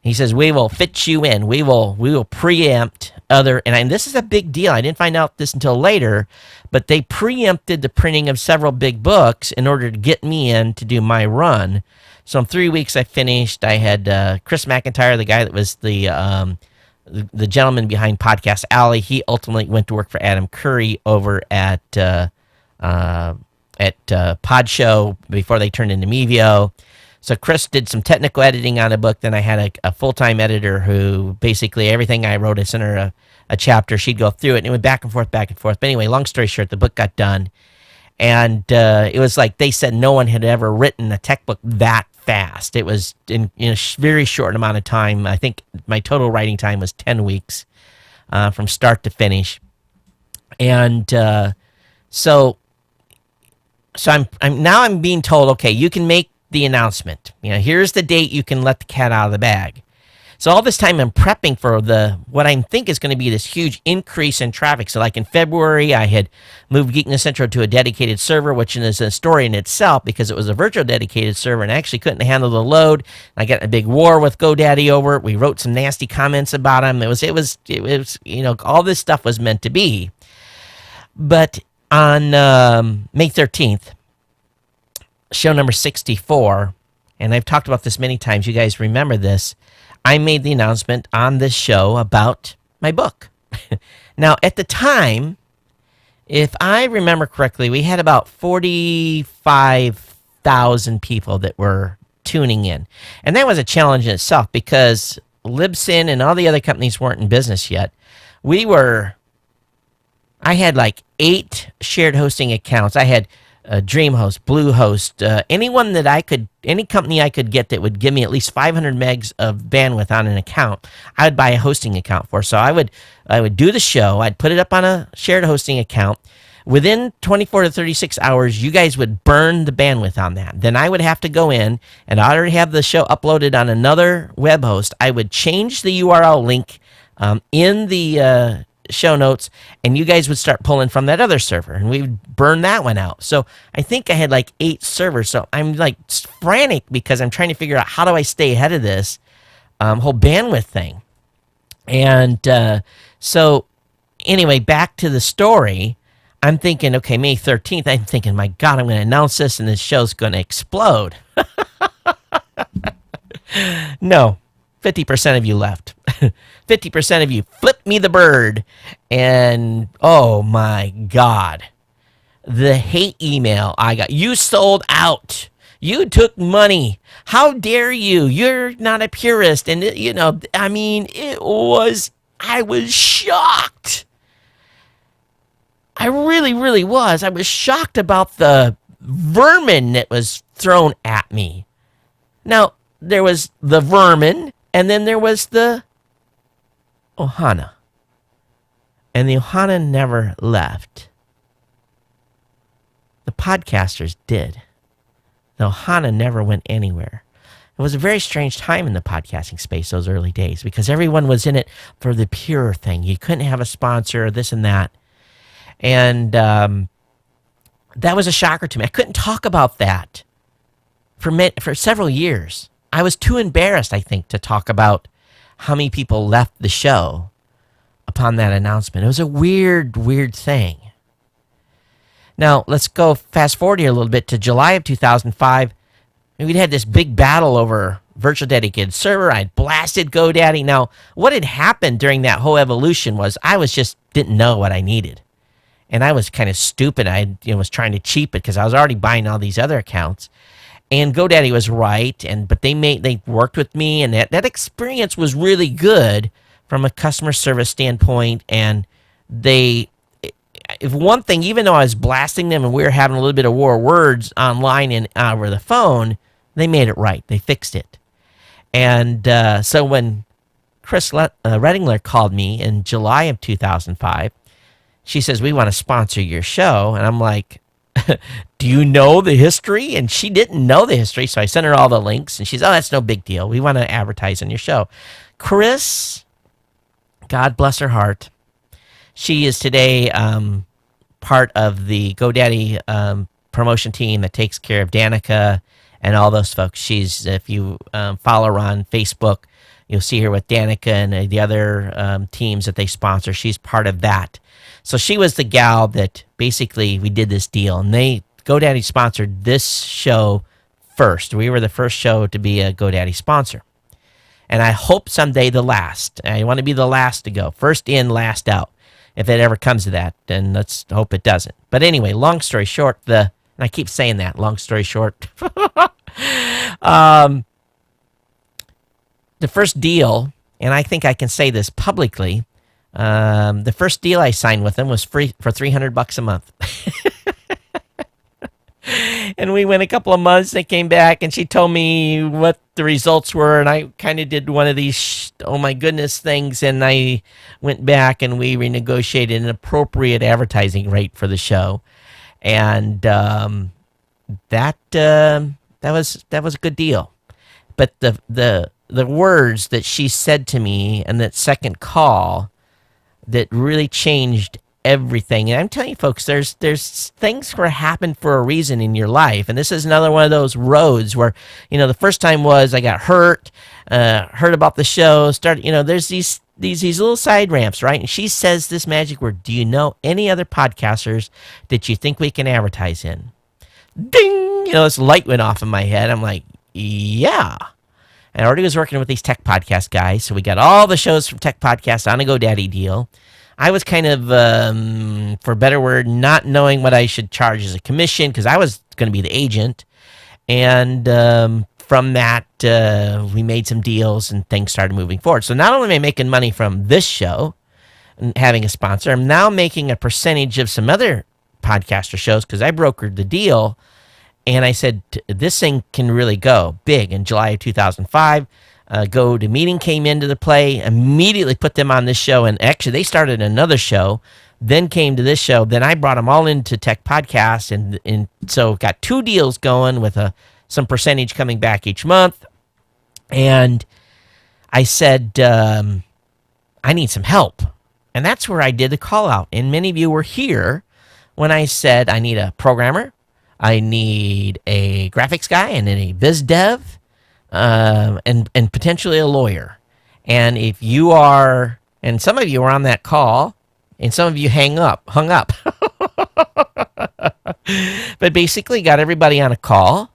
He says, we will fit you in. We will preempt other, and this is a big deal. I didn't find out this until later, but they preempted the printing of several big books in order to get me in to do my run. So in 3 weeks I finished. I had Chris McIntyre, the guy that was the gentleman behind Podcast Alley. He ultimately went to work for Adam Curry over at Pod Show before they turned into Mevio. So Chris did some technical editing on a book. Then I had a full-time editor who basically everything I wrote, I sent her a chapter. She'd go through it, and it went back and forth, back and forth. But anyway, long story short, the book got done. And it was like they said no one had ever written a tech book that fast. It was in a very short amount of time. I think my total writing time was 10 weeks from start to finish. And so I'm being told, okay, you can make the announcement. Here's the date you can let the cat out of the bag. So all this time I'm prepping for what I think is going to be this huge increase in traffic. So like in February, I had moved Geek News Central to a dedicated server, which is a story in itself because it was a virtual dedicated server and I actually couldn't handle the load. I got in a big war with GoDaddy over it. We wrote some nasty comments about him. It was all this stuff was meant to be. But on May 13th, show number 64, and I've talked about this many times. You guys remember this. I made the announcement on this show about my book. Now, at the time, if I remember correctly, we had about 45,000 people that were tuning in. And that was a challenge in itself because Libsyn and all the other companies weren't in business yet. I had like 8 shared hosting accounts. I had DreamHost, Bluehost, any company I could get that would give me at least 500 megs of bandwidth on an account, I would buy a hosting account for. So I would do the show, I'd put it up on a shared hosting account. Within 24 to 36 hours, you guys would burn the bandwidth on that. Then I would have to go in, and I already have the show uploaded on another web host. I would change the URL link in the show notes, and you guys would start pulling from that other server, and we would burn that one out. So I think I had like 8 servers. So I'm like frantic because I'm trying to figure out how do I stay ahead of this whole bandwidth thing. And so anyway, back to the story. I'm thinking, okay, May 13th, I'm thinking, my God, I'm going to announce this and this show's going to explode. No, 50% of you left. 50% of you flipped me the bird. And, oh my God, the hate email I got. You sold out. You took money. How dare you? You're not a purist. And, I was shocked. I really, really was. I was shocked about the vermin that was thrown at me. Now, there was the vermin, and then there was the Ohana. And the Ohana never left. The podcasters did. The Ohana never went anywhere. It was a very strange time in the podcasting space, those early days, because everyone was in it for the pure thing. You couldn't have a sponsor or this and that. And that was a shocker to me. I couldn't talk about that for several years. I was too embarrassed, I think, to talk about how many people left the show upon that announcement. It was a weird, weird thing. Now, let's go fast forward here a little bit to July of 2005. We'd had this big battle over virtual dedicated server. I'd blasted GoDaddy. Now, what had happened during that whole evolution was I didn't know what I needed. And I was kind of stupid. I was trying to cheap it because I was already buying all these other accounts. And GoDaddy was right, but they worked with me, and that experience was really good from a customer service standpoint, and if one thing, even though I was blasting them and we were having a little bit of war of words online and over the phone, they made it right. They fixed it. And so when Chris Rettingler called me in July of 2005, she says, we want to sponsor your show. And I'm like, do you know the history? And she didn't know the history, so I sent her all the links, and she's, oh, that's no big deal. We want to advertise on your show. Chris, God bless her heart, she is today part of the GoDaddy promotion team that takes care of Danica and all those folks. She's, if you follow her on Facebook, you'll see her with Danica and the other teams that they sponsor. She's part of that. So she was the gal that basically we did this deal, and GoDaddy sponsored this show first. We were the first show to be a GoDaddy sponsor. And I hope someday the last. I want to be the last to go. First in, last out. If it ever comes to that, then let's hope it doesn't. But anyway, long story short, and I keep saying that, long story short. The first deal, and I think I can say this publicly, the first deal I signed with them was free for $300 a month. And we went a couple of months. They came back, and she told me what the results were, and I kind of did one of these oh my goodness things, and I went back and we renegotiated an appropriate advertising rate for the show, and that was a good deal. But the words that she said to me and that second call that really changed everything. And I'm telling you, folks, there's things that happen for a reason in your life. And this is another one of those roads where, the first time was I got heard about the show, there's these little side ramps, right? And she says this magic word, do you know any other podcasters that you think we can advertise in? Ding! This light went off in my head. I'm like, yeah. And I already was working with these tech podcast guys, so we got all the shows from Tech Podcast on a GoDaddy deal. I was kind of, for a better word, not knowing what I should charge as a commission because I was going to be the agent. And from that, we made some deals and things started moving forward. So not only am I making money from this show and having a sponsor, I'm now making a percentage of some other podcaster shows because I brokered the deal. And I said, this thing can really go big. In July of 2005, GoToMeeting came into the play, immediately put them on this show. And actually, they started another show, then came to this show. Then I brought them all into Tech Podcast. And so got two deals going with some percentage coming back each month. And I said, I need some help. And that's where I did the call out. And many of you were here when I said, I need a programmer. I need a graphics guy and then a biz dev and potentially a lawyer. And if you are, and some of you were on that call, and some of you hung up. But basically got everybody on a call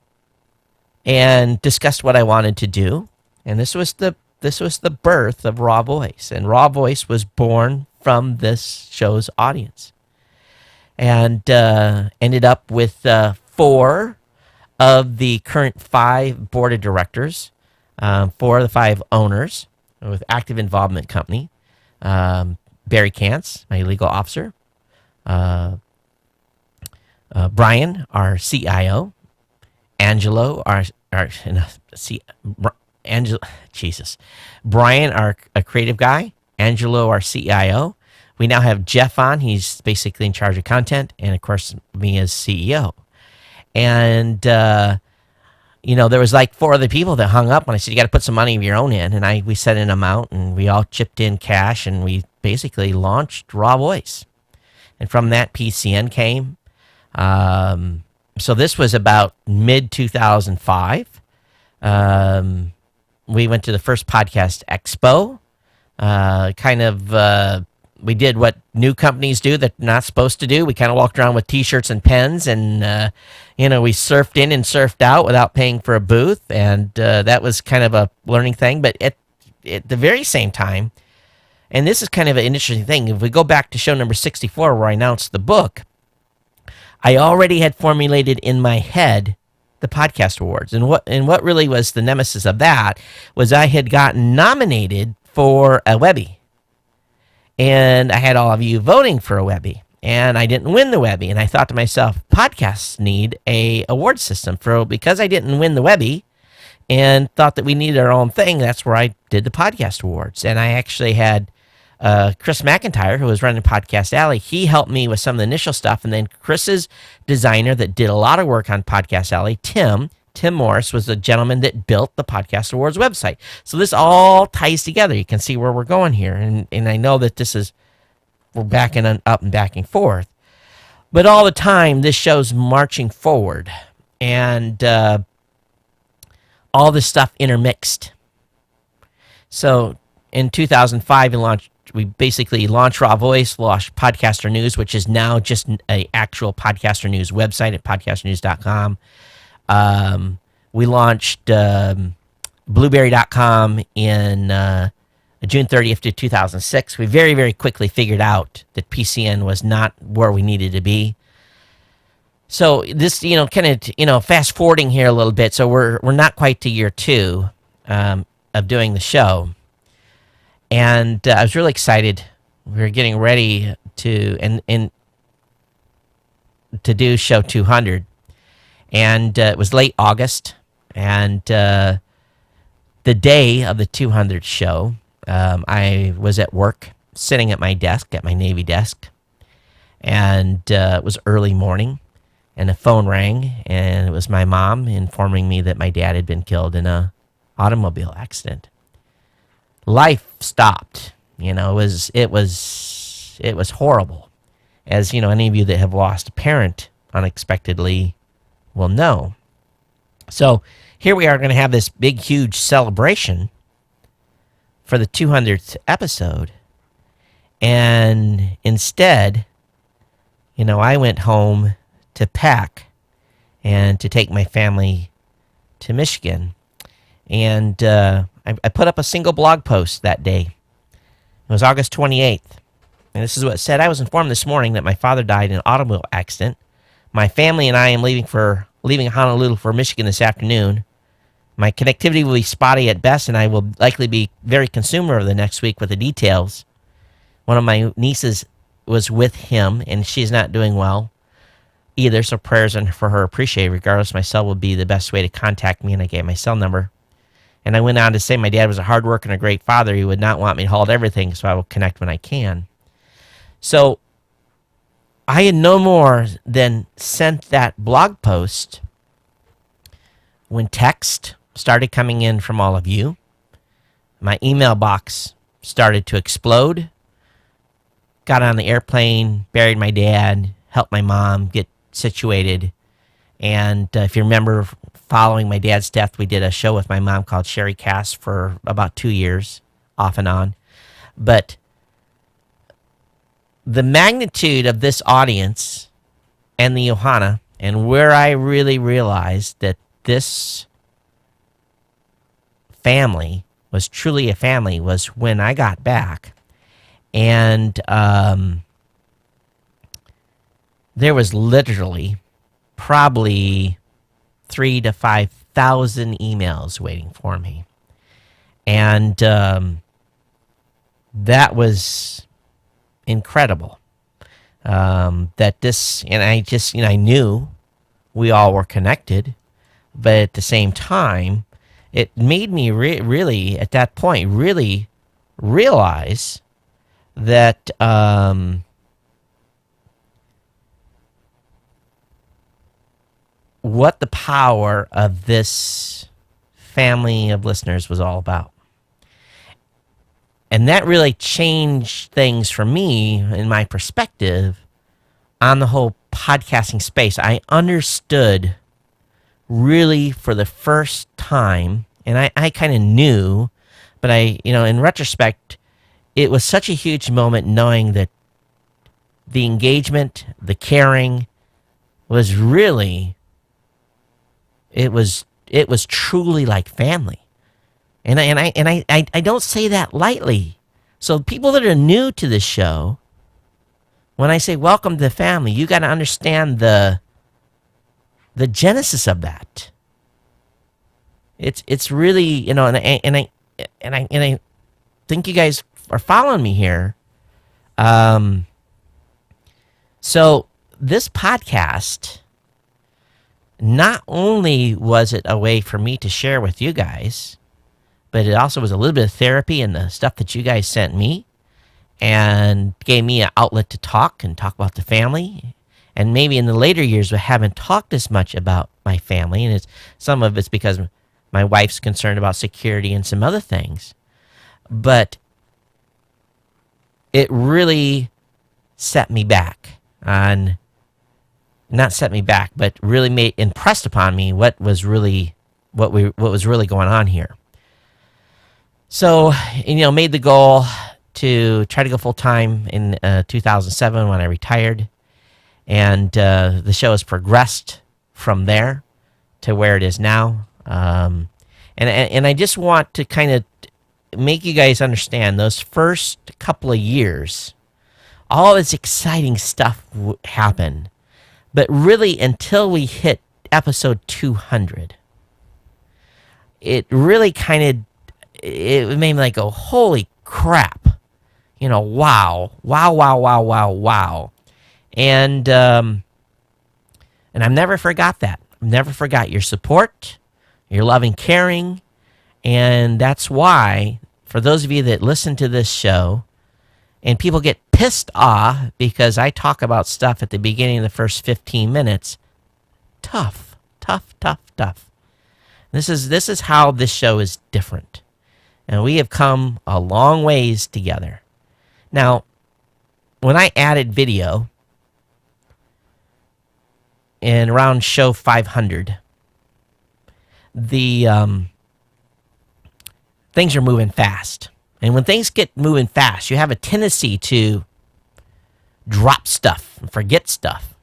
and discussed what I wanted to do. And this was the birth of Raw Voice. And Raw Voice was born from this show's audience. And ended up with 4 of the current 5 board of directors, 4 of the 5 owners with active involvement company. Barry Kantz, my legal officer. Brian, our CIO. Angelo, Brian, our creative guy. Angelo, our CIO. We now have Jeff on. He's basically in charge of content. And, of course, me as CEO. And, there was like 4 other people that hung up. And I said, you got to put some money of your own in. And we set an amount. And we all chipped in cash. And we basically launched Raw Voice. And from that, PCN came. So this was about mid-2005. We went to the first podcast expo. We did what new companies do that they're not supposed to do. We kind of walked around with T-shirts and pens, and we surfed in and surfed out without paying for a booth, and that was kind of a learning thing. But at the very same time, and this is kind of an interesting thing, if we go back to show number 64 where I announced the book, I already had formulated in my head the podcast awards, and what really was the nemesis of that was I had gotten nominated for a Webby. And I had all of you voting for a Webby, and I didn't win the Webby. And I thought to myself, podcasts need a award system because I didn't win the Webby, and thought that we needed our own thing. That's where I did the podcast awards, and I actually had Chris McIntyre, who was running Podcast Alley. He helped me with some of the initial stuff, and then Chris's designer that did a lot of work on Podcast Alley, Tim Morris, was the gentleman that built the Podcast Awards website. So this all ties together. You can see where we're going here. And I know that we're backing up and backing forth. But all the time, this show's marching forward. And all this stuff intermixed. So in 2005, we basically launched Raw Voice, launched Podcaster News, which is now just an actual Podcaster News website at podcasternews.com. We launched Blueberry.com in June 30th to 2006. We very, very quickly figured out that PCN was not where we needed to be. So this, kind of, fast forwarding here a little bit. So we're not quite to year 2 of doing the show, and I was really excited. We were getting ready to do show 200. And it was late August, and the day of the 200th show, I was at work, sitting at my desk, at my Navy desk, and it was early morning, and the phone rang, and it was my mom informing me that my dad had been killed in a automobile accident. Life stopped. It was horrible, as any of you that have lost a parent unexpectedly will know. So here we are going to have this big, huge celebration for the 200th episode. And instead, I went home to pack and to take my family to Michigan. And I put up a single blog post that day. It was August 28th. And this is what it said. I was informed this morning that my father died in an automobile accident. My family and I am leaving Honolulu for Michigan this afternoon. My connectivity will be spotty at best, and I will likely be very consumed over the next week with the details. One of my nieces was with him, and she's not doing well either, so prayers for her appreciated. Regardless, my cell will be the best way to contact me, and I gave my cell number. And I went on to say my dad was a hard worker and a great father. He would not want me to hold everything, so I will connect when I can. So I had no more than sent that blog post when text started coming in from all of you. My email box started to explode. Got on the airplane, buried my dad, helped my mom get situated. And if you remember, following my dad's death, we did a show with my mom called Sherry Cast for about 2 years, off and on. But the magnitude of this audience and the Ohana, and where I really realized that this family was truly a family, was when I got back. And there was literally probably 3,000 to 5,000 emails waiting for me. And that was incredible. That this, and I knew we all were connected, but at the same time, it made me really, at that point, really realize that what the power of this family of listeners was all about. And that really changed things for me in my perspective on the whole podcasting space. I understood really for the first time, and I kind of knew, but in retrospect, it was such a huge moment knowing that the engagement, the caring was really, it was truly like family. And I don't say that lightly. So people that are new to this show, when I say welcome to the family, you got to understand the genesis of that. It's really, and I think you guys are following me here. So this podcast, not only was it a way for me to share with you guys, but it also was a little bit of therapy and the stuff that you guys sent me and gave me an outlet to talk about the family. And maybe in the later years, we haven't talked as much about my family. And some of it's because my wife's concerned about security and some other things. But it really set me back not set me back, but really impressed upon me what was really going on here. So, made the goal to try to go full time in 2007 when I retired, and the show has progressed from there to where it is now. And I just want to kind of make you guys understand those first couple of years, all this exciting stuff happened, but really until we hit episode 200, it really it made me go, holy crap, wow. And I've never forgot that. I've never forgot your support, your loving, caring, and that's why, for those of you that listen to this show, and people get pissed off because I talk about stuff at the beginning of the first 15 minutes, tough. This is how this show is different. And we have come a long ways together. Now, when I added video in around show 500, the things are moving fast. And when things get moving fast, you have a tendency to drop stuff and forget stuff.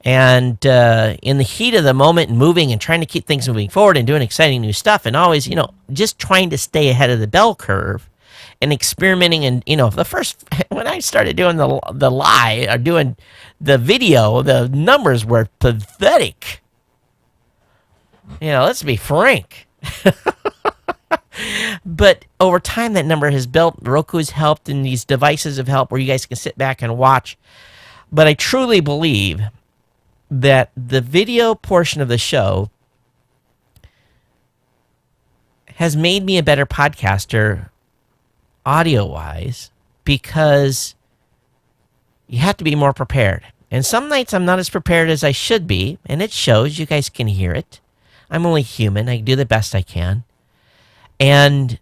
And in the heat of the moment and moving and trying to keep things moving forward and doing exciting new stuff and always, just trying to stay ahead of the bell curve and experimenting. And, the first, when I started doing the live or doing the video, the numbers were pathetic. Let's be frank. But over time, that number has built. Roku's helped, and these devices have helped where you guys can sit back and watch. But I truly believe that the video portion of the show has made me a better podcaster audio-wise, because you have to be more prepared. And some nights I'm not as prepared as I should be, and it shows. You guys can hear it. I'm only human. I do the best I can. And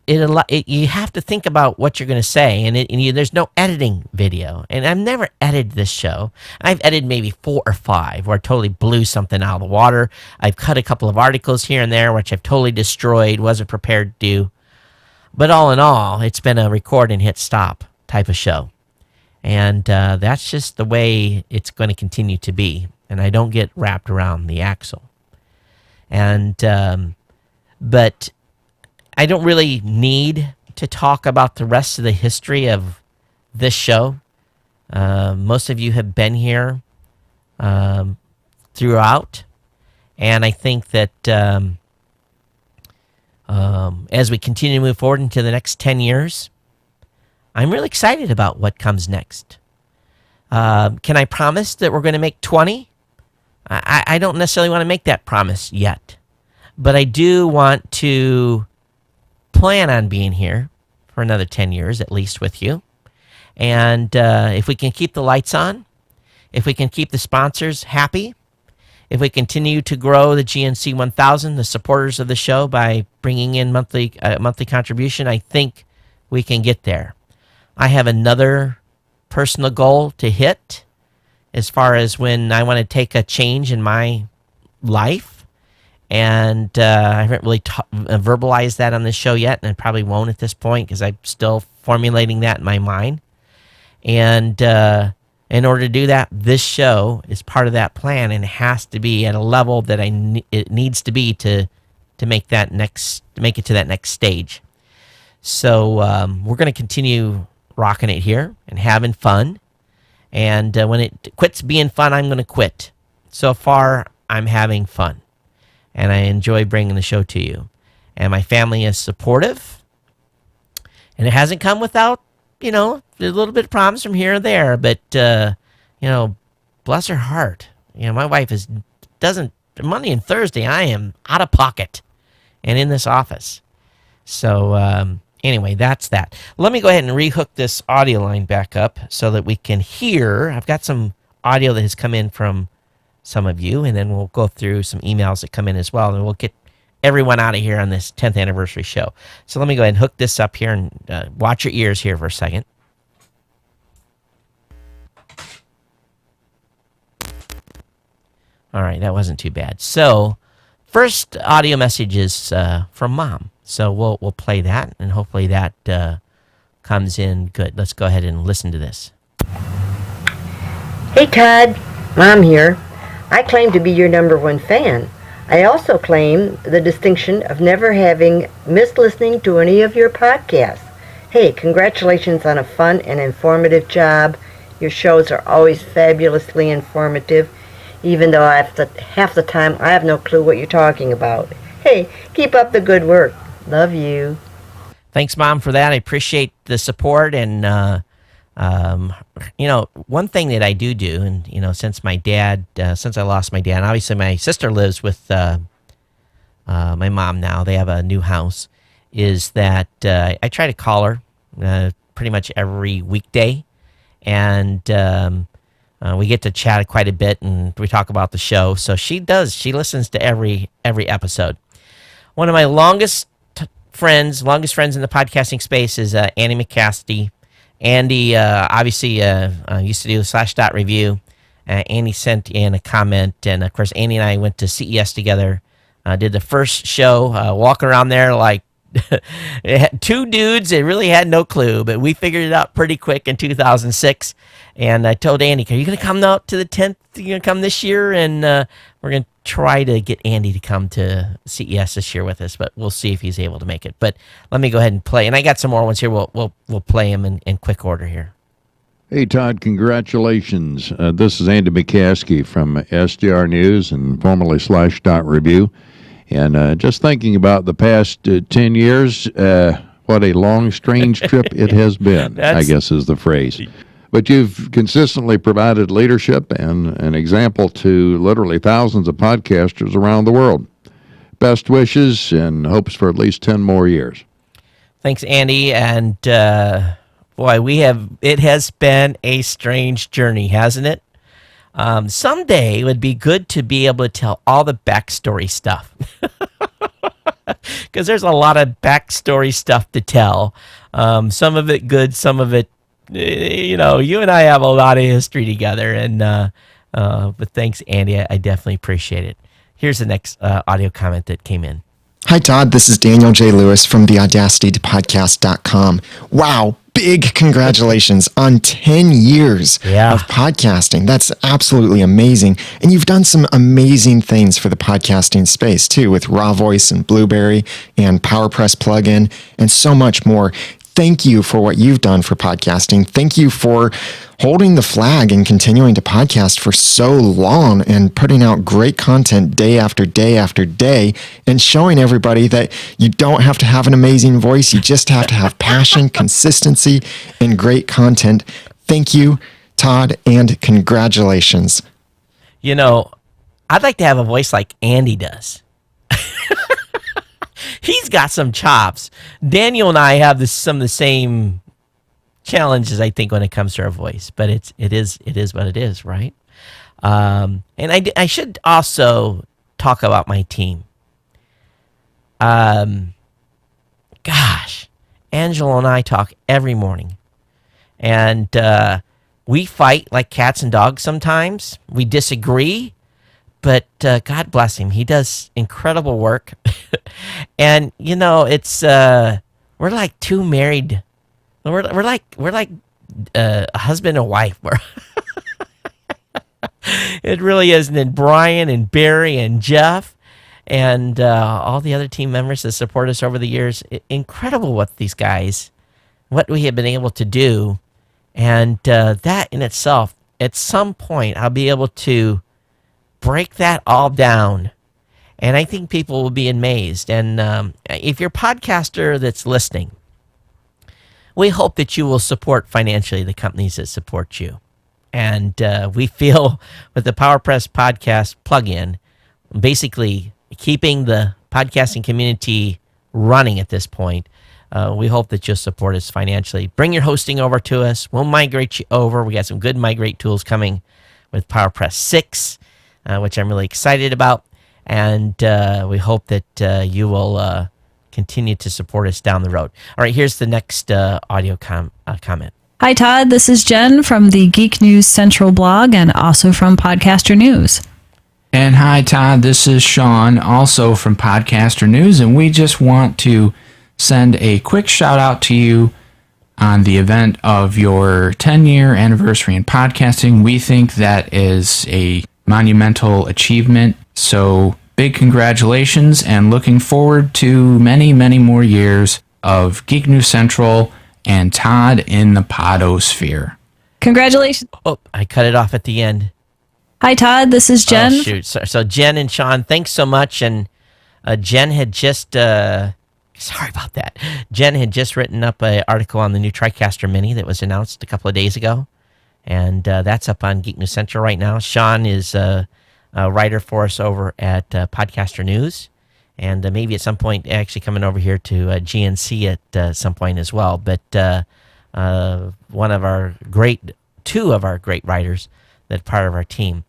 you have to think about what you're going to say, and there's no editing video. And I've never edited this show. I've edited maybe 4 or 5 where I totally blew something out of the water. I've cut a couple of articles here and there, which I've totally destroyed, wasn't prepared to do. But all in all, it's been a record and hit stop type of show. And that's just the way it's going to continue to be. And I don't get wrapped around the axle. And but I don't really need to talk about the rest of the history of this show. Most of you have been here throughout, and I think that as we continue to move forward into the next 10 years, I'm really excited about what comes next. Can I promise that we're going to make 20? I don't necessarily want to make that promise yet, but I do want to plan on being here for another 10 years at least with you. And if we can keep the lights on, if we can keep the sponsors happy, if we continue to grow the GNC 1000, the supporters of the show, by bringing in monthly contribution, I think we can get there. I have another personal goal to hit as far as when I want to take a change in my life. And I haven't really verbalized that on this show yet, and I probably won't at this point because I'm still formulating that in my mind. And in order to do that, this show is part of that plan, and it has to be at a level that it needs to be to make it to that next stage. So we're going to continue rocking it here and having fun. And when it quits being fun, I'm going to quit. So far, I'm having fun. And I enjoy bringing the show to you. And my family is supportive. And it hasn't come without, a little bit of problems from here and there. But, bless her heart. My wife doesn't, Monday and Thursday, I am out of pocket and in this office. So, anyway, that's that. Let me go ahead and rehook this audio line back up so that we can hear. I've got some audio that has come in from some of you, and then we'll go through some emails that come in as well, and we'll get everyone out of here on this 10th anniversary show. So let me go ahead and hook this up here and watch your ears here for a second. All right, that wasn't too bad. So first audio message is from Mom. So we'll play that, and hopefully that comes in good. Let's go ahead and listen to this. Hey Todd, Mom here. I claim to be your #1 fan. I also claim the distinction of never having missed listening to any of your podcasts. Hey, congratulations on a fun and informative job. Your shows are always fabulously informative, even though half the time I have no clue what you're talking about. Hey, keep up the good work. Love you. Thanks, Mom, for that. I appreciate the support. And, one thing that I do, and, since I lost my dad, and obviously my sister lives with my mom now, they have a new house, is that I try to call her pretty much every weekday. And we get to chat quite a bit, and we talk about the show. So she listens to every episode. One of my longest friends in the podcasting space is Andy McCasty. Andy obviously used to do the / review. Andy sent in a comment, and of course Andy and I went to CES together. Did the first show, walking around there like it had two dudes. They really had no clue, but we figured it out pretty quick in 2006. And I told Andy, "Are you going to come out to the 10th? You're going to come this year?" And we're going to try to get Andy to come to CES this year with us, but we'll see if he's able to make it. But let me go ahead and play. And I got some more ones here. We'll play them in quick order here. Hey, Todd, congratulations. This is Andy McCaskey from SDR News and formerly /Review. And just thinking about the past 10 years, what a long, strange trip it has been, I guess is the phrase. But you've consistently provided leadership and an example to literally thousands of podcasters around the world. Best wishes and hopes for at least 10 more years. Thanks, Andy. And boy, it has been a strange journey, hasn't it? Someday it would be good to be able to tell all the backstory stuff. Because there's a lot of backstory stuff to tell. Some of it good, some of it, you and I have a lot of history together. And but thanks, Andy. I definitely appreciate it. Here's the next audio comment that came in. Hi, Todd. This is Daniel J. Lewis from theaudacitytopodcast.com. Wow. Big congratulations on 10 years of podcasting. That's absolutely amazing. And you've done some amazing things for the podcasting space, too, with Raw Voice and Blueberry and PowerPress plugin and so much more. Thank you for what you've done for podcasting. Thank you for holding the flag and continuing to podcast for so long and putting out great content day after day after day and showing everybody that you don't have to have an amazing voice. You just have to have passion, consistency, and great content. Thank you, Todd, and congratulations. I'd like to have a voice like Andy does. He's got some chops. Daniel and I have some of the same challenges, I think, when it comes to our voice, but it is what it is, right? And I should also talk about my team. Gosh, Angela and I talk every morning, and we fight like cats and dogs sometimes. We disagree, but God bless him, he does incredible work. And it's we're like two married. We're like a husband and wife. It really is. And then Brian and Barry and Jeff and all the other team members that support us over the years. Incredible what we have been able to do. And that in itself, at some point, I'll be able to break that all down. And I think people will be amazed. And if you're a podcaster that's listening, we hope that you will support financially the companies that support you. And we feel with the PowerPress podcast plugin, basically keeping the podcasting community running at this point, we hope that you'll support us financially. Bring your hosting over to us. We'll migrate you over. We got some good migrate tools coming with PowerPress 6, which I'm really excited about. And we hope that you will continue to support us down the road. All right, here's the next audio comment. Hi, Todd. This is Jen from the Geek News Central blog and also from Podcaster News. And hi, Todd. This is Sean, also from Podcaster News, and we just want to send a quick shout out to you on the event of your 10-year anniversary in podcasting. We think that is a monumental achievement. So big congratulations, and looking forward to many, many more years of Geek News Central and Todd in the Podosphere. Congratulations. Oh, I cut it off at the end. Hi, Todd. This is Jen. Oh, shoot. So Jen and Sean, thanks so much. And Jen had just, sorry about that. Jen had just written up an article on the new TriCaster Mini that was announced a couple of days ago. And that's up on Geek News Central right now. Sean is a writer for us over at Podcaster News. And maybe at some point actually coming over here to GNC at some point as well. But two of our great writers that part of our team.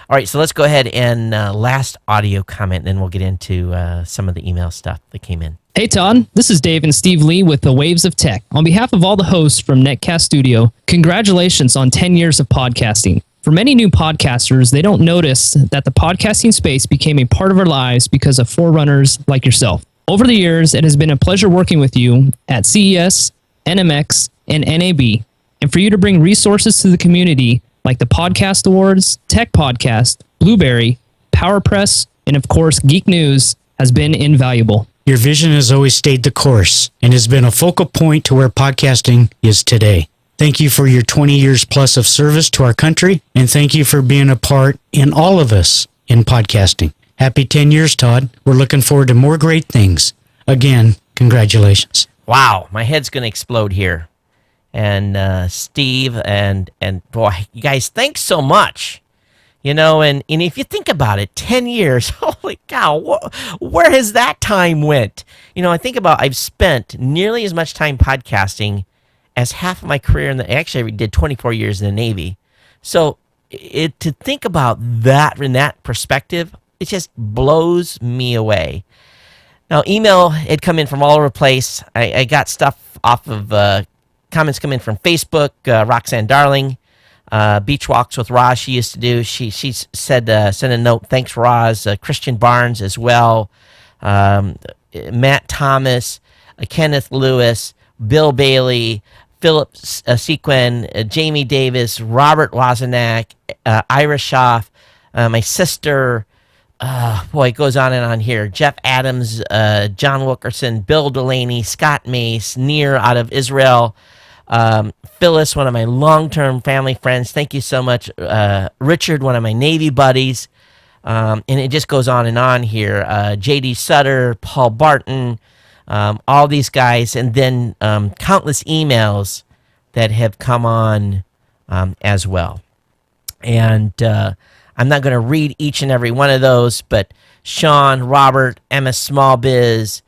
All right, so let's go ahead and last audio comment, and then we'll get into some of the email stuff that came in. Hey, Todd. This is Dave and Steve Lee with the Waves of Tech. On behalf of all the hosts from Netcast Studio, congratulations on 10 years of podcasting. For many new podcasters, they don't notice that the podcasting space became a part of our lives because of forerunners like yourself. Over the years, it has been a pleasure working with you at CES, NMX, and NAB, and for you to bring resources to the community like the Podcast Awards, Tech Podcast, Blueberry, PowerPress, and of course, Geek News has been invaluable. Your vision has always stayed the course and has been a focal point to where podcasting is today. Thank you for your 20 years plus of service to our country, and thank you for being a part in all of us in podcasting. Happy 10 years, Todd. We're looking forward to more great things. Again, congratulations. Wow, my head's going to explode here. And Steve and boy, you guys, thanks so much. You know, and if you think about it, 10 years, holy cow, where has that time went? You know, I think about I've spent nearly as much time podcasting as half of my career actually I did 24 years in the Navy. So to think about that in that perspective, it just blows me away. Now, email had come in from all over the place. I got stuff off of comments come in from Facebook, Roxanne Darling, Beach Walks with Roz she used to do. She said, send a note, thanks Roz, Christian Barnes as well, Matt Thomas, Kenneth Lewis, Bill Bailey, Philip Sequin, Jamie Davis, Robert Wazenak, Ira Schaff, my sister, boy, it goes on and on here. Jeff Adams, John Wilkerson, Bill Delaney, Scott Mace, Nir out of Israel, Phyllis, one of my long-term family friends. Thank you so much. Richard, one of my Navy buddies. And it just goes on and on here. J.D. Sutter, Paul Barton, all these guys, and then countless emails that have come on as well. And I'm not going to read each and every one of those, but Sean, Robert, Emma Smallbiz,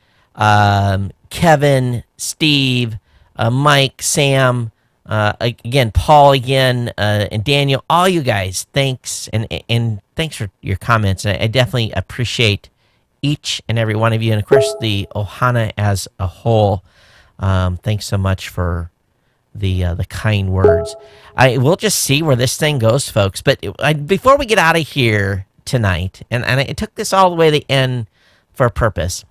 Kevin, Steve, Mike, Sam, again, Paul again, and Daniel, all you guys, thanks, and thanks for your comments. I definitely appreciate each and every one of you, and of course the Ohana as a whole. Thanks so much for the kind words. We'll just see where this thing goes, folks. But before we get out of here tonight, and I took this all the way to the end for a purpose,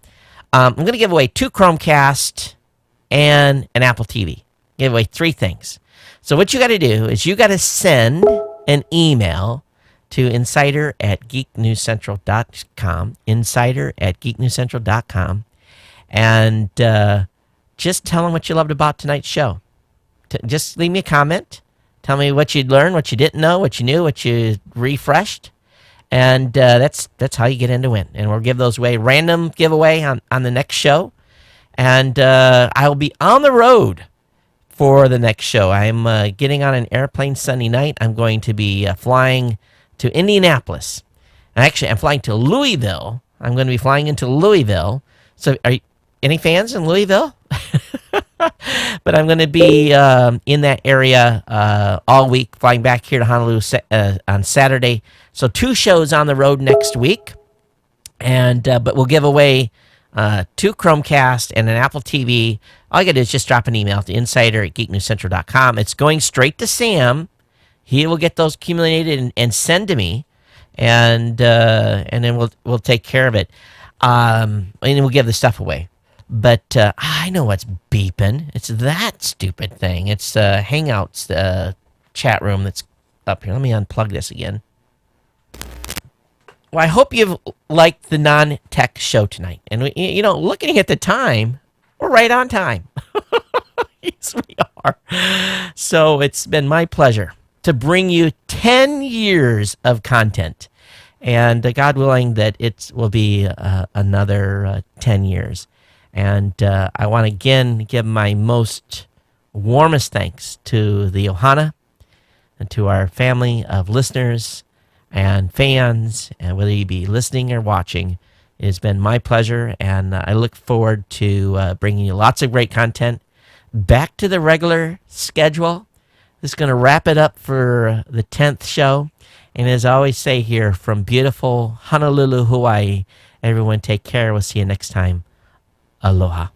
I'm going to give away 2 Chromecast and an Apple TV. Give away 3 things. So what you got to do is you got to send an email to insider@geeknewscentral.com, insider@geeknewscentral.com, and just tell them what you loved about tonight's show. Just leave me a comment. Tell me what you'd learned, what you didn't know, what you knew, what you refreshed, and that's how you get in to win. And we'll give those away, random giveaway on the next show, and I'll be on the road for the next show. I'm getting on an airplane Sunday night. I'm going to be flying to Indianapolis. Actually, I'm flying to Louisville. I'm going to be flying into Louisville. So are you, any fans in Louisville? But I'm going to be in that area all week, flying back here to Honolulu on Saturday. So 2 shows on the road next week. And but we'll give away 2 Chromecast and an Apple TV. All you got to do is just drop an email to insider@geeknewscentral.com. It's going straight to Sam. He will get those accumulated and send to me, and then we'll take care of it. And then we'll give the stuff away. But I know what's beeping. It's that stupid thing. It's Hangouts chat room that's up here. Let me unplug this again. Well, I hope you've liked the non-tech show tonight. And, looking at the time, we're right on time. Yes, we are. So it's been my pleasure to bring you 10 years of content. And God willing that it will be another 10 years. And I want to again give my most warmest thanks to the Ohana and to our family of listeners and fans, and whether you be listening or watching. It's been my pleasure, and I look forward to bringing you lots of great content back to the regular schedule. This is going to wrap it up for the 10th show. And as I always say here from beautiful Honolulu, Hawaii, everyone take care. We'll see you next time. Aloha.